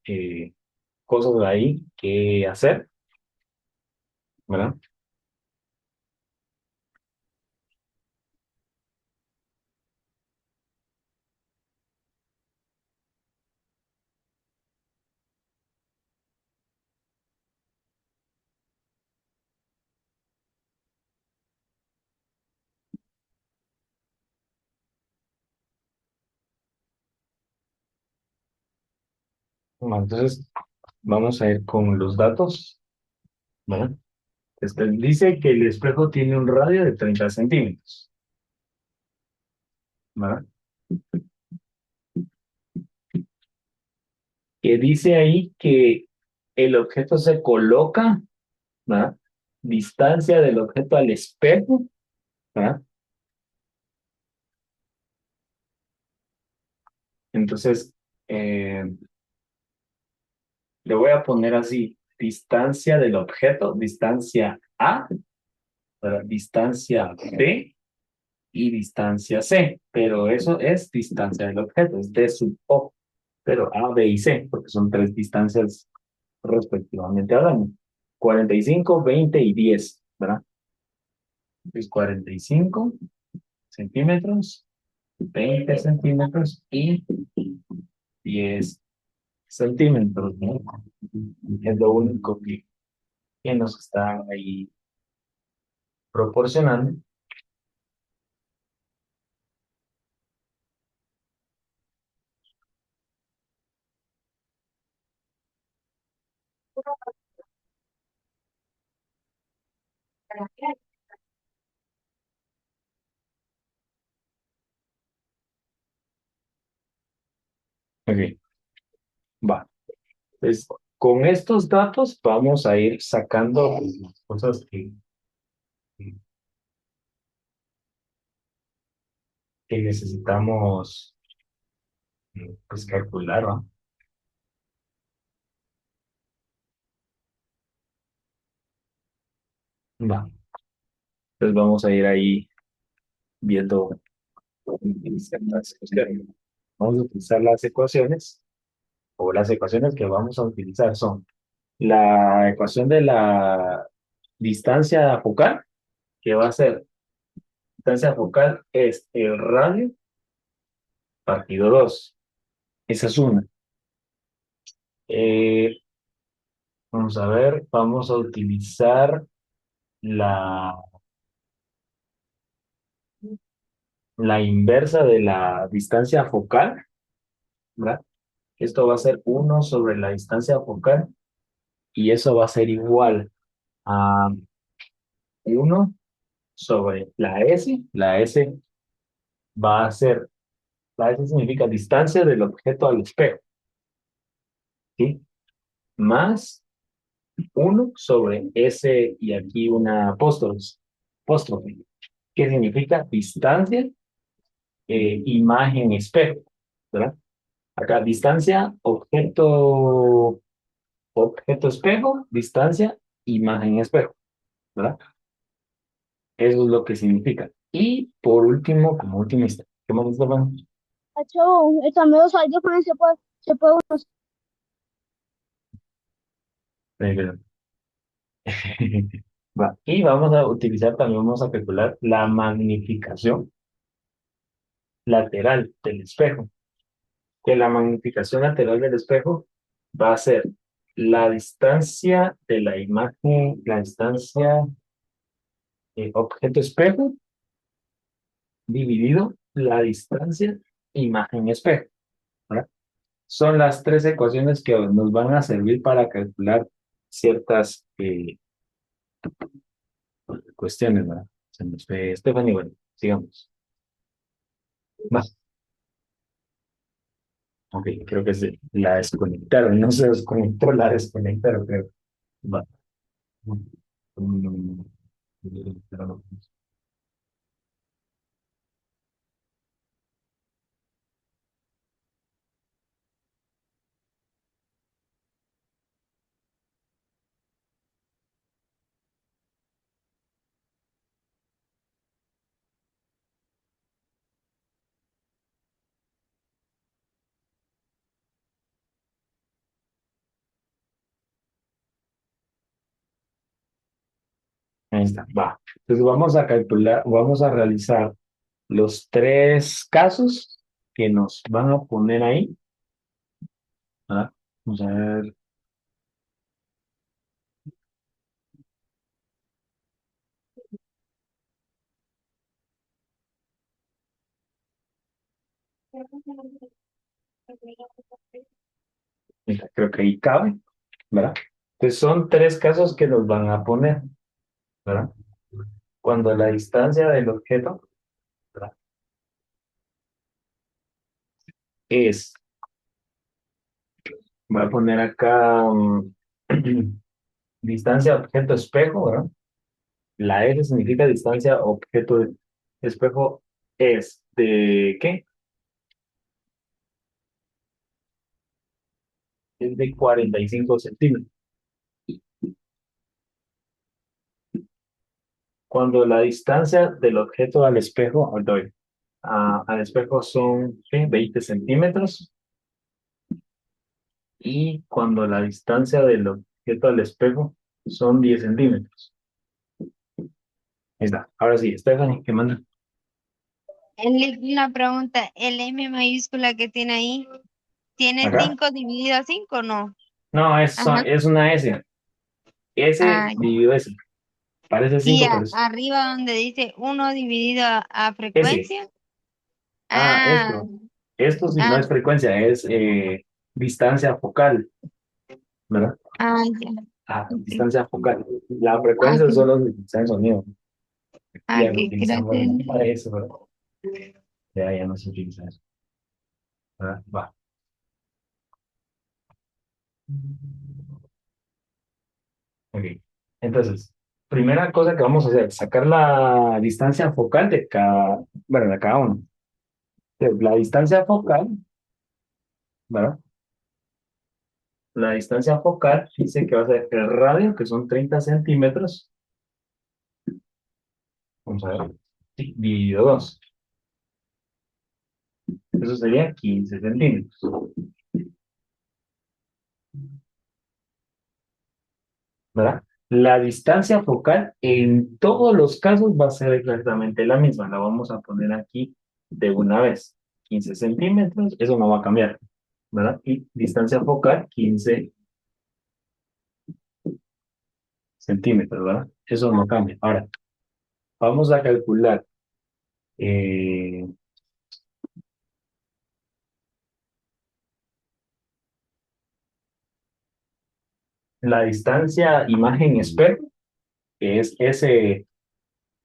cosas ahí que hacer, ¿verdad? Bueno, entonces vamos a ir con los datos, ¿verdad? Dice que el espejo tiene un radio de 30 centímetros, ¿verdad? Que dice ahí que el objeto se coloca, ¿verdad? Distancia del objeto al espejo, ¿verdad? Entonces, eh, le voy a poner así, distancia del objeto, distancia A, ¿verdad? Distancia B y distancia C, pero eso es distancia del objeto, es D sub O, pero A, B y C, porque son tres distancias respectivamente hablando. 45, 20 y 10, ¿verdad? Pues 45 centímetros, 20 centímetros y 10 centímetros, ¿no? Es lo único que nos está ahí proporcionando. Ok, va. Pues con estos datos vamos a ir sacando las cosas que necesitamos pues calcular, ¿no? Va. Entonces vamos a ir ahí viendo ciertas cuestiones. Vamos a utilizar las ecuaciones o las ecuaciones que vamos a utilizar son la ecuación de la distancia focal, que va a ser, distancia focal es el radio partido 2. Esa es una. Eh, Vamos a ver, vamos a utilizar la, la inversa de la distancia focal, ¿verdad? Esto va a ser uno sobre la distancia focal y eso va a ser igual a uno sobre la S. La S va a ser, la S significa distancia del objeto al espejo, ¿sí? Más uno sobre S y aquí una apóstrofe, que significa distancia, imagen, espejo, ¿verdad? Acá, distancia, objeto espejo, distancia, imagen espejo, ¿verdad? Eso es lo que significa. Y por último, como última instancia, ¿qué más, Esteban? Hecho, también los audífonos se puede usar. Eh, Va. Y vamos a utilizar también, vamos a calcular la magnificación lateral del espejo. Que la magnificación lateral del espejo va a ser la distancia de la imagen, la distancia objeto espejo dividido la distancia imagen espejo, ¿verdad? Son las tres ecuaciones que nos van a servir para calcular ciertas cuestiones, ¿verdad? Se nos fue Stephanie, bueno, sigamos. Va. Ok, creo que se la desconectaron, no se desconectó, la desconectaron, creo. Va. Mm, Ahí está, va. Entonces vamos a calcular, vamos a realizar los tres casos que nos van a poner ahí, ¿verdad? Vamos a ver. Mira, creo que ahí cabe, ¿verdad? Entonces son tres casos que nos van a poner, ¿verdad? Cuando la distancia del objeto, ¿verdad? Es, voy a poner acá distancia objeto espejo, ¿verdad? La S significa distancia objeto espejo es de ¿qué? Es de 45 centímetros. Cuando la distancia del objeto al espejo, al espejo son ¿qué? 20 centímetros. Y cuando la distancia del objeto al espejo son 10 centímetros. Ahí está. Ahora sí, Stephanie, ¿qué manda? Una pregunta, el M mayúscula que tiene ahí, ¿tiene ¿Acá? 5 dividido a 5 o no? No, Ajá. es una S. S Ah, ya. dividido S. Parece Y 5 pero es arriba donde dice uno dividido a S. frecuencia. Ah, Ah, esto. Esto sí no ah, es frecuencia, es distancia focal, ¿verdad? ya. Ah, Ok. distancia focal. La Ah, frecuencia es ok. solo distancia de sonido. Ah, Ya no ok, utilizamos gracias. para eso, ¿verdad? Ya no se utiliza eso, ¿verdad? Va. Ok. Entonces, primera cosa que vamos a hacer, sacar la distancia focal de cada, bueno, de cada uno. Entonces, la distancia focal, ¿verdad? La distancia focal dice que va a ser el radio, que son 30 centímetros. Vamos a ver. Sí, dividido 2. Eso sería 15 centímetros, ¿verdad? La distancia focal en todos los casos va a ser exactamente la misma. La vamos a poner aquí de una vez. 15 centímetros, eso no va a cambiar, ¿verdad? Y distancia focal, 15 centímetros, ¿verdad? Eso no cambia. Ahora, vamos a calcular eh, la distancia imagen-espejo, que es S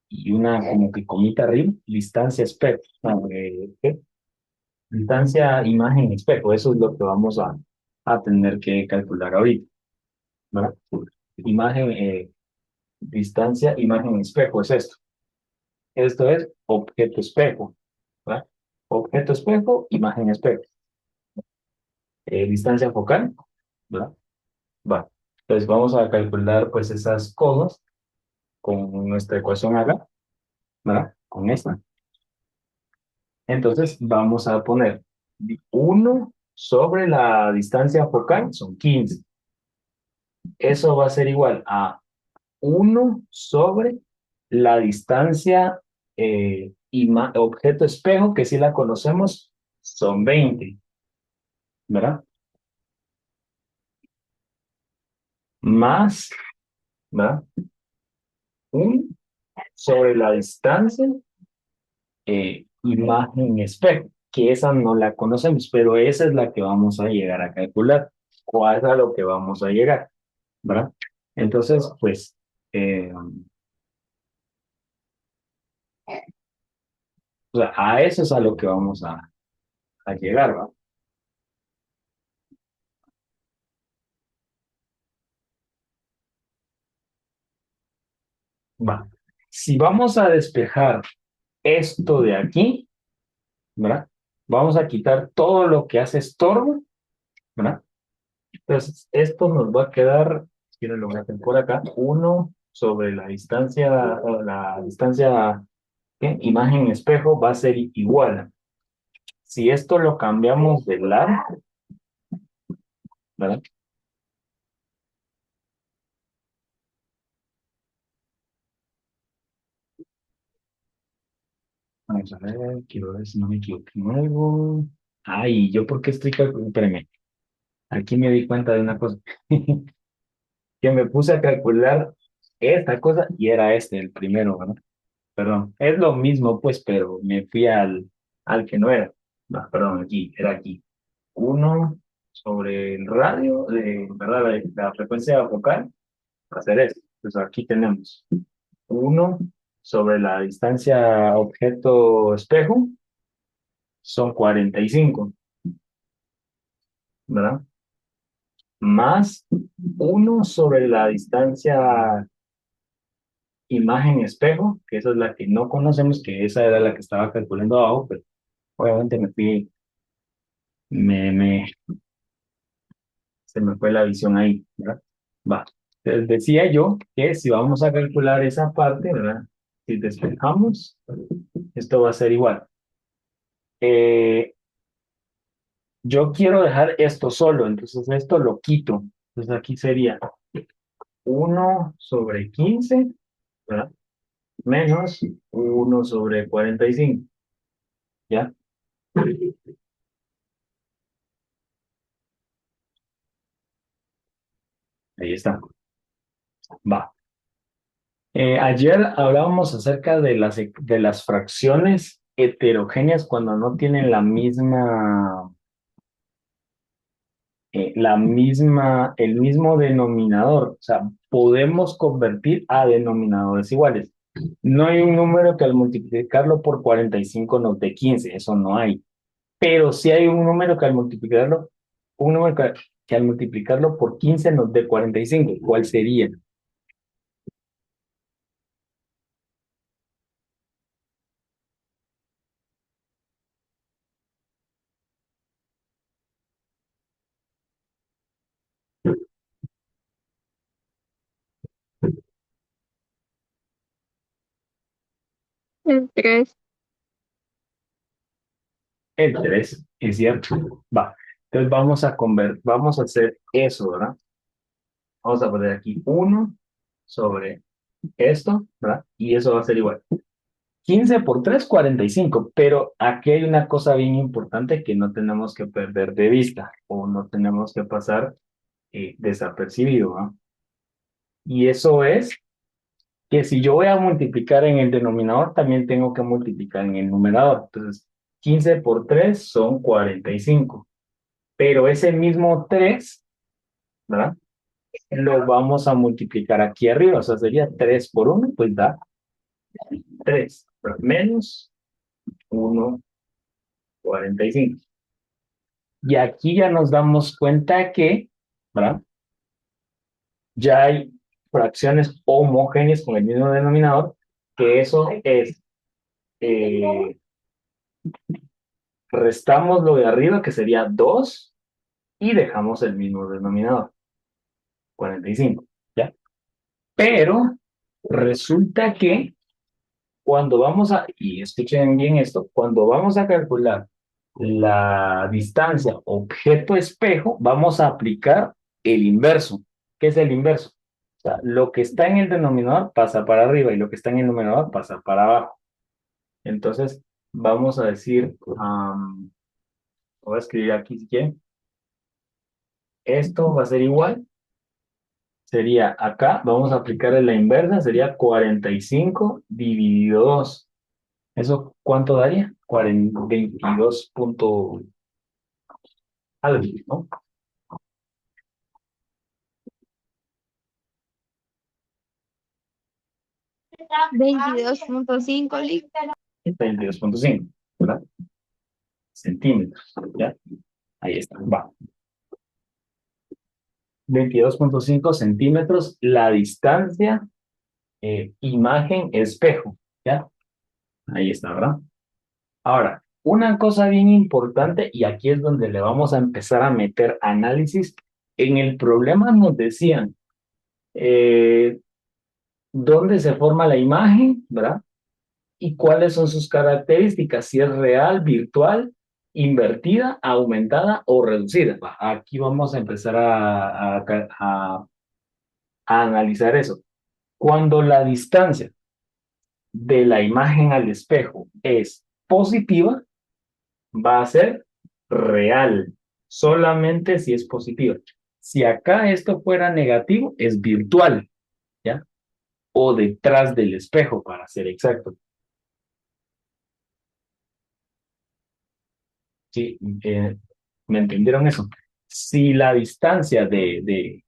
y una como que comita arriba, distancia espejo. No, ¿qué? Distancia imagen-espejo, eso es lo que vamos a tener que calcular ahorita, ¿verdad? Imagen, distancia imagen-espejo es esto. Esto es objeto espejo, ¿verdad? Objeto espejo, imagen espejo. Distancia focal, ¿verdad? Va. Entonces vamos a calcular pues esas cosas con nuestra ecuación acá, ¿verdad? Con esta. Entonces vamos a poner 1 sobre la distancia focal, son 15. Eso va a ser igual a 1 sobre la distancia objeto espejo, que si la conocemos, son 20, ¿verdad? Más, ¿verdad? 1 sobre la distancia imagen espejo, que esa no la conocemos, pero esa es la que vamos a llegar a calcular. ¿Cuál es a lo que vamos a llegar? ¿Verdad? Entonces, pues, o sea, a eso es a lo que vamos a llegar, ¿va? Va. Si vamos a despejar esto de aquí, ¿verdad? Vamos a quitar todo lo que hace estorbo, ¿verdad? Entonces, esto nos va a quedar, si lo voy a hacer por acá, 1 sobre la distancia, ¿qué? Imagen espejo va a ser igual. Si esto lo cambiamos de lado, ¿verdad? Vamos a ver, quiero ver si no me equivoco nuevo. Ay, ¿yo por qué estoy calculando? Espérame, aquí me di cuenta de una cosa. Que me puse a calcular esta cosa y era este, el primero, ¿verdad? Perdón, es lo mismo, pues, pero me fui al que no era. No, perdón, aquí, era aquí. 1 sobre el radio, ¿verdad? La frecuencia focal, va a ser eso. Pues aquí tenemos 1 sobre la distancia objeto-espejo, son 45, ¿verdad? Más 1 sobre la distancia imagen-espejo, que esa es la que no conocemos, que esa era la que estaba calculando abajo, pero obviamente me, me, se me fue la visión ahí, ¿verdad? Va. Entonces decía yo que si vamos a calcular esa parte, ¿verdad? Si despejamos, esto va a ser igual. Eh, yo quiero dejar esto solo, entonces esto lo quito. Entonces aquí sería 1/15, ¿verdad? Menos 1/45, ¿ya? Ahí está. Va. Ayer hablábamos acerca de las fracciones heterogéneas cuando no tienen el mismo denominador. O sea, podemos convertir a denominadores iguales. No hay un número que al multiplicarlo por 45 nos dé 15, eso no hay. Pero sí hay un número que al multiplicarlo, un número que al multiplicarlo por 15 nos dé 45. ¿Cuál sería? El 3. El 3, es cierto. Va. Entonces vamos a hacer eso, ¿verdad? Vamos a poner aquí 1 sobre esto, ¿verdad? Y eso va a ser igual. 15 por 3, 45. Pero aquí hay una cosa bien importante que no tenemos que perder de vista o no tenemos que pasar desapercibido, ¿no? Y eso es que si yo voy a multiplicar en el denominador, también tengo que multiplicar en el numerador. Entonces, 15 por 3 son 45. Pero ese mismo 3, ¿verdad? Lo vamos a multiplicar aquí arriba, o sea, sería 3 por 1, pues da 3, menos 1/45. Y aquí ya nos damos cuenta que, ¿verdad? Ya hay fracciones homogéneas con el mismo denominador, que eso es, eh, restamos lo de arriba, que sería 2, y dejamos el mismo denominador, 45, ¿ya? Pero resulta que cuando y escuchen bien esto, cuando vamos a calcular la distancia objeto-espejo, vamos a aplicar el inverso. ¿Qué es el inverso? O sea, lo que está en el denominador pasa para arriba y lo que está en el numerador pasa para abajo. Entonces, vamos a decir, voy a escribir aquí si quieren, esto va a ser igual, sería acá, vamos a aplicar la inversa, sería 45 dividido 2. ¿Eso cuánto daría? 22 punto algo, ¿no? 22.5, Lick. 22.5, ¿verdad? Centímetros, ¿ya? Ahí está, va. 22.5 centímetros la distancia imagen espejo, ¿ya? Ahí está, ¿verdad? Ahora, una cosa bien importante, y aquí es donde le vamos a empezar a meter análisis. En el problema nos decían dónde se forma la imagen, ¿verdad? Y cuáles son sus características, si es real, virtual, invertida, aumentada o reducida. Aquí vamos a empezar a analizar eso. Cuando la distancia de la imagen al espejo es positiva, va a ser real, solamente si es positiva. Si acá esto fuera negativo, es virtual, ¿ya? O detrás del espejo, para ser exacto. Sí, ¿me entendieron eso? Si la distancia de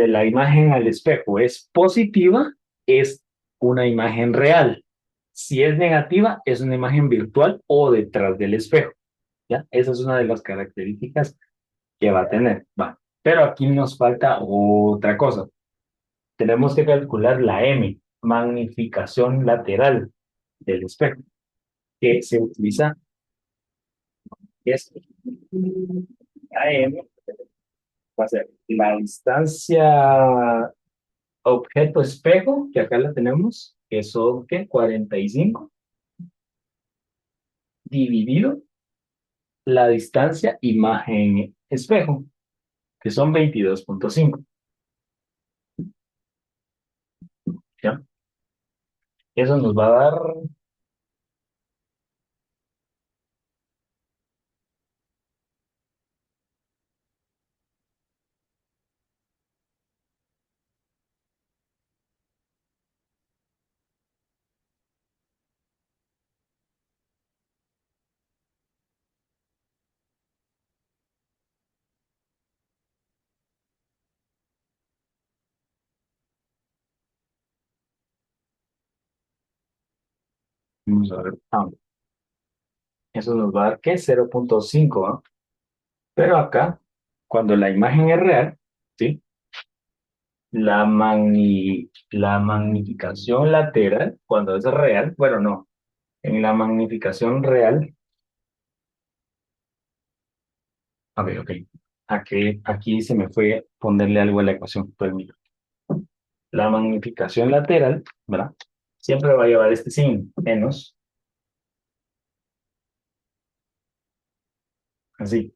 la imagen al espejo es positiva, es una imagen real. Si es negativa, es una imagen virtual o detrás del espejo. ¿Ya? Esa es una de las características que va a tener. Va. Pero aquí nos falta otra cosa. Tenemos que calcular la M, magnificación lateral del espejo, que se utiliza, es la M, va a ser la distancia objeto espejo, que acá la tenemos, que son, ¿qué? 45, dividido la distancia imagen espejo, que son 22,5. ¿Ya? Eso nos va a dar, vamos a ver, eso nos va a dar, ¿qué? 0,5, ¿ah? Pero acá, cuando la imagen es real, ¿sí? La magnificación lateral, cuando es real, bueno, no, en la magnificación real, a ver, ok, aquí se me fue ponerle algo a la ecuación, permítame. La magnificación lateral, ¿verdad? Siempre va a llevar este signo, menos, así.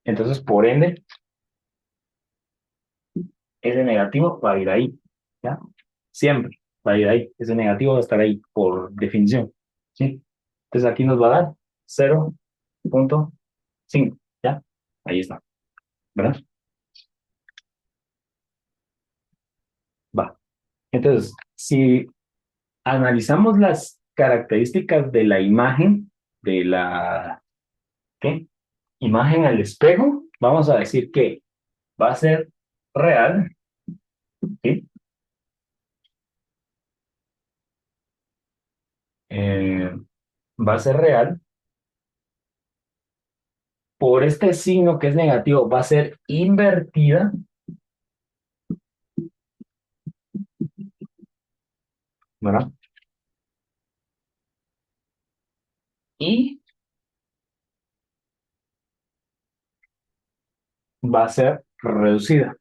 Entonces, por ende, ese negativo va a ir ahí, ¿ya? Siempre va a ir ahí. Ese negativo va a estar ahí por definición, ¿sí? Entonces, aquí nos va a dar 0,5, ¿ya? Ahí está, ¿verdad? Va. Entonces, si analizamos las características de la imagen, de la, ¿qué? Imagen al espejo, vamos a decir que va a ser real, ¿sí? Eh, va a ser real. Por este signo que es negativo, va a ser invertida, ¿verdad? Y va a ser reducida.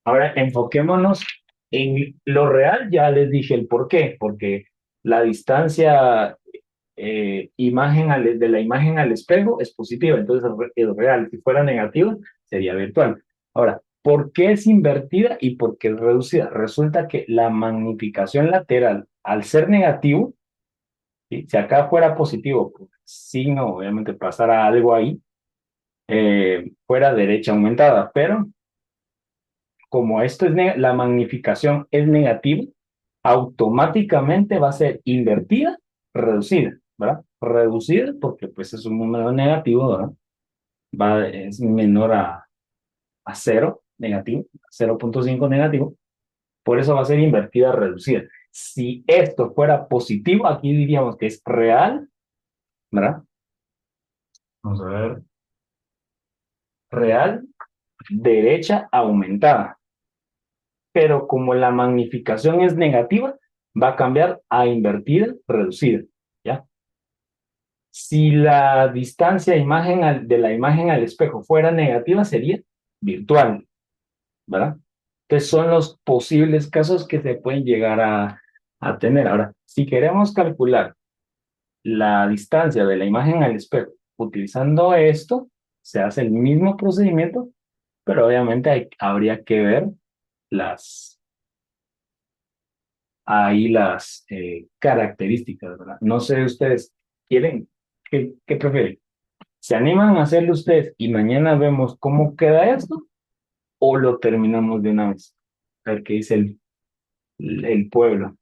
Ahora enfoquémonos en lo real, ya les dije el por qué, porque la distancia de la imagen al espejo es positiva, entonces es real. Si fuera negativa, sería virtual. Ahora, ¿por qué es invertida y por qué es reducida? Resulta que la magnificación lateral, al ser negativo, ¿sí? Si acá fuera positivo, pues signo, obviamente pasara algo ahí, fuera derecha aumentada, pero como esto es la magnificación es negativa, automáticamente va a ser invertida, reducida, ¿verdad? Reducida porque pues es un número negativo, ¿verdad? Es menor a 0, negativo, 0,5 negativo, por eso va a ser invertida, reducida. Si esto fuera positivo, aquí diríamos que es real, ¿verdad? Vamos a ver. real derecha aumentada. Pero como la magnificación es negativa, va a cambiar a invertida reducida, ¿ya? Si la distancia de la imagen al espejo fuera negativa, sería virtual, ¿verdad? Entonces son los posibles casos que se pueden llegar a tener. Ahora, si queremos calcular la distancia de la imagen al espejo utilizando esto, se hace el mismo procedimiento, pero obviamente habría que ver las, ahí las características, ¿verdad? No sé, ustedes quieren, ¿qué prefieren? ¿Se animan a hacerlo ustedes y mañana vemos cómo queda esto o lo terminamos de una vez? A ver qué dice el pueblo.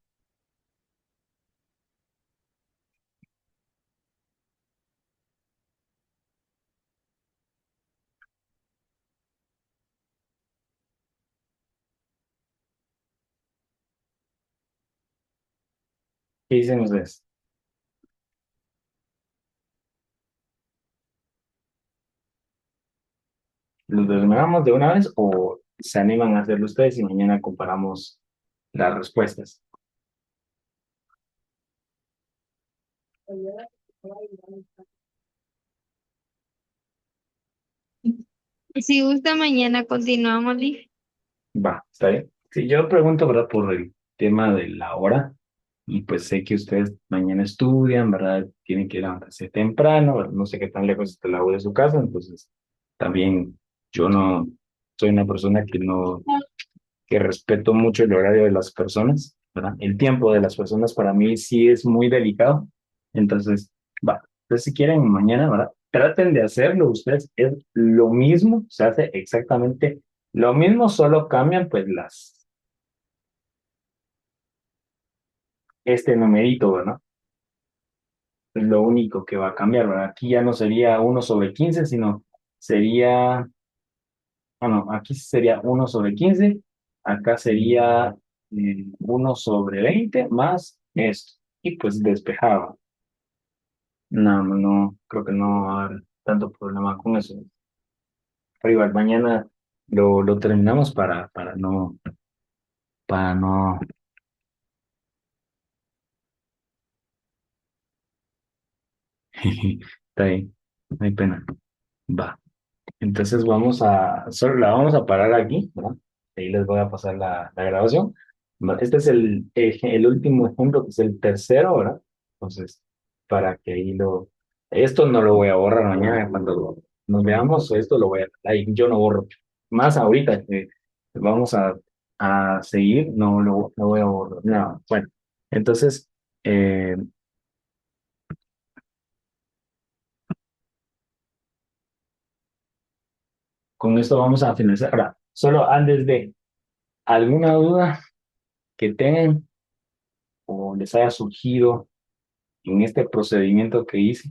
¿Qué dicen ustedes? ¿Lo terminamos de una vez o se animan a hacerlo ustedes y mañana comparamos las respuestas? Si gusta, mañana continuamos. Liz. Va, está bien. Sí, yo pregunto, ¿verdad? Por el tema de la hora. Y pues sé que ustedes mañana estudian, ¿verdad? Tienen que levantarse temprano, ¿verdad? No sé qué tan lejos está la U de su casa, entonces también yo no soy una persona que respeto mucho el horario de las personas, ¿verdad? El tiempo de las personas para mí sí es muy delicado. Entonces, va. Entonces, si quieren mañana, ¿verdad? Traten de hacerlo ustedes. Es lo mismo, se hace exactamente lo mismo, solo cambian pues este numerito, ¿verdad? Es lo único que va a cambiar, ¿verdad? Aquí ya no sería 1/15, sino sería, bueno, aquí sería 1/15, acá sería 1/20 más esto, y pues despejado. No, no, creo que no va a haber tanto problema con eso. Pero igual, mañana lo terminamos para no, está ahí, no hay pena. Va. Entonces solo la vamos a parar aquí, ¿no? Ahí les voy a pasar la grabación. Este es el último ejemplo, que es el tercero, ¿verdad? Entonces, para que esto no lo voy a borrar mañana cuando nos veamos, esto lo voy a, ahí yo no borro. Más ahorita que vamos a seguir, no lo voy a borrar. No, bueno, entonces, eh, con esto vamos a finalizar. Ahora, solo antes de alguna duda que tengan o les haya surgido en este procedimiento que hice,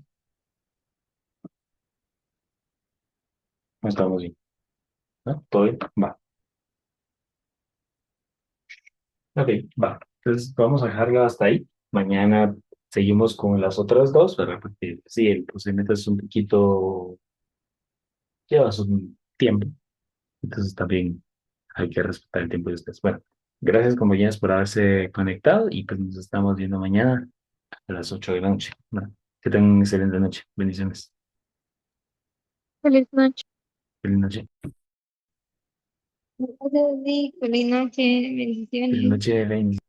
no estamos bien, ¿no? ¿Todo bien? Va. Ok, va. Entonces vamos a dejarlo hasta ahí. Mañana seguimos con las otras dos, ¿verdad? Porque sí, el procedimiento es un poquito, lleva su tiempo. Entonces también hay que respetar el tiempo de ustedes. Bueno, gracias compañeras por haberse conectado y pues nos estamos viendo mañana a las 8 de la noche. ¿No? Que tengan una excelente noche. Bendiciones. Feliz noche. Feliz noche. Gracias, Vic. Feliz noche. Feliz Bendiciones. noche, bendiciones.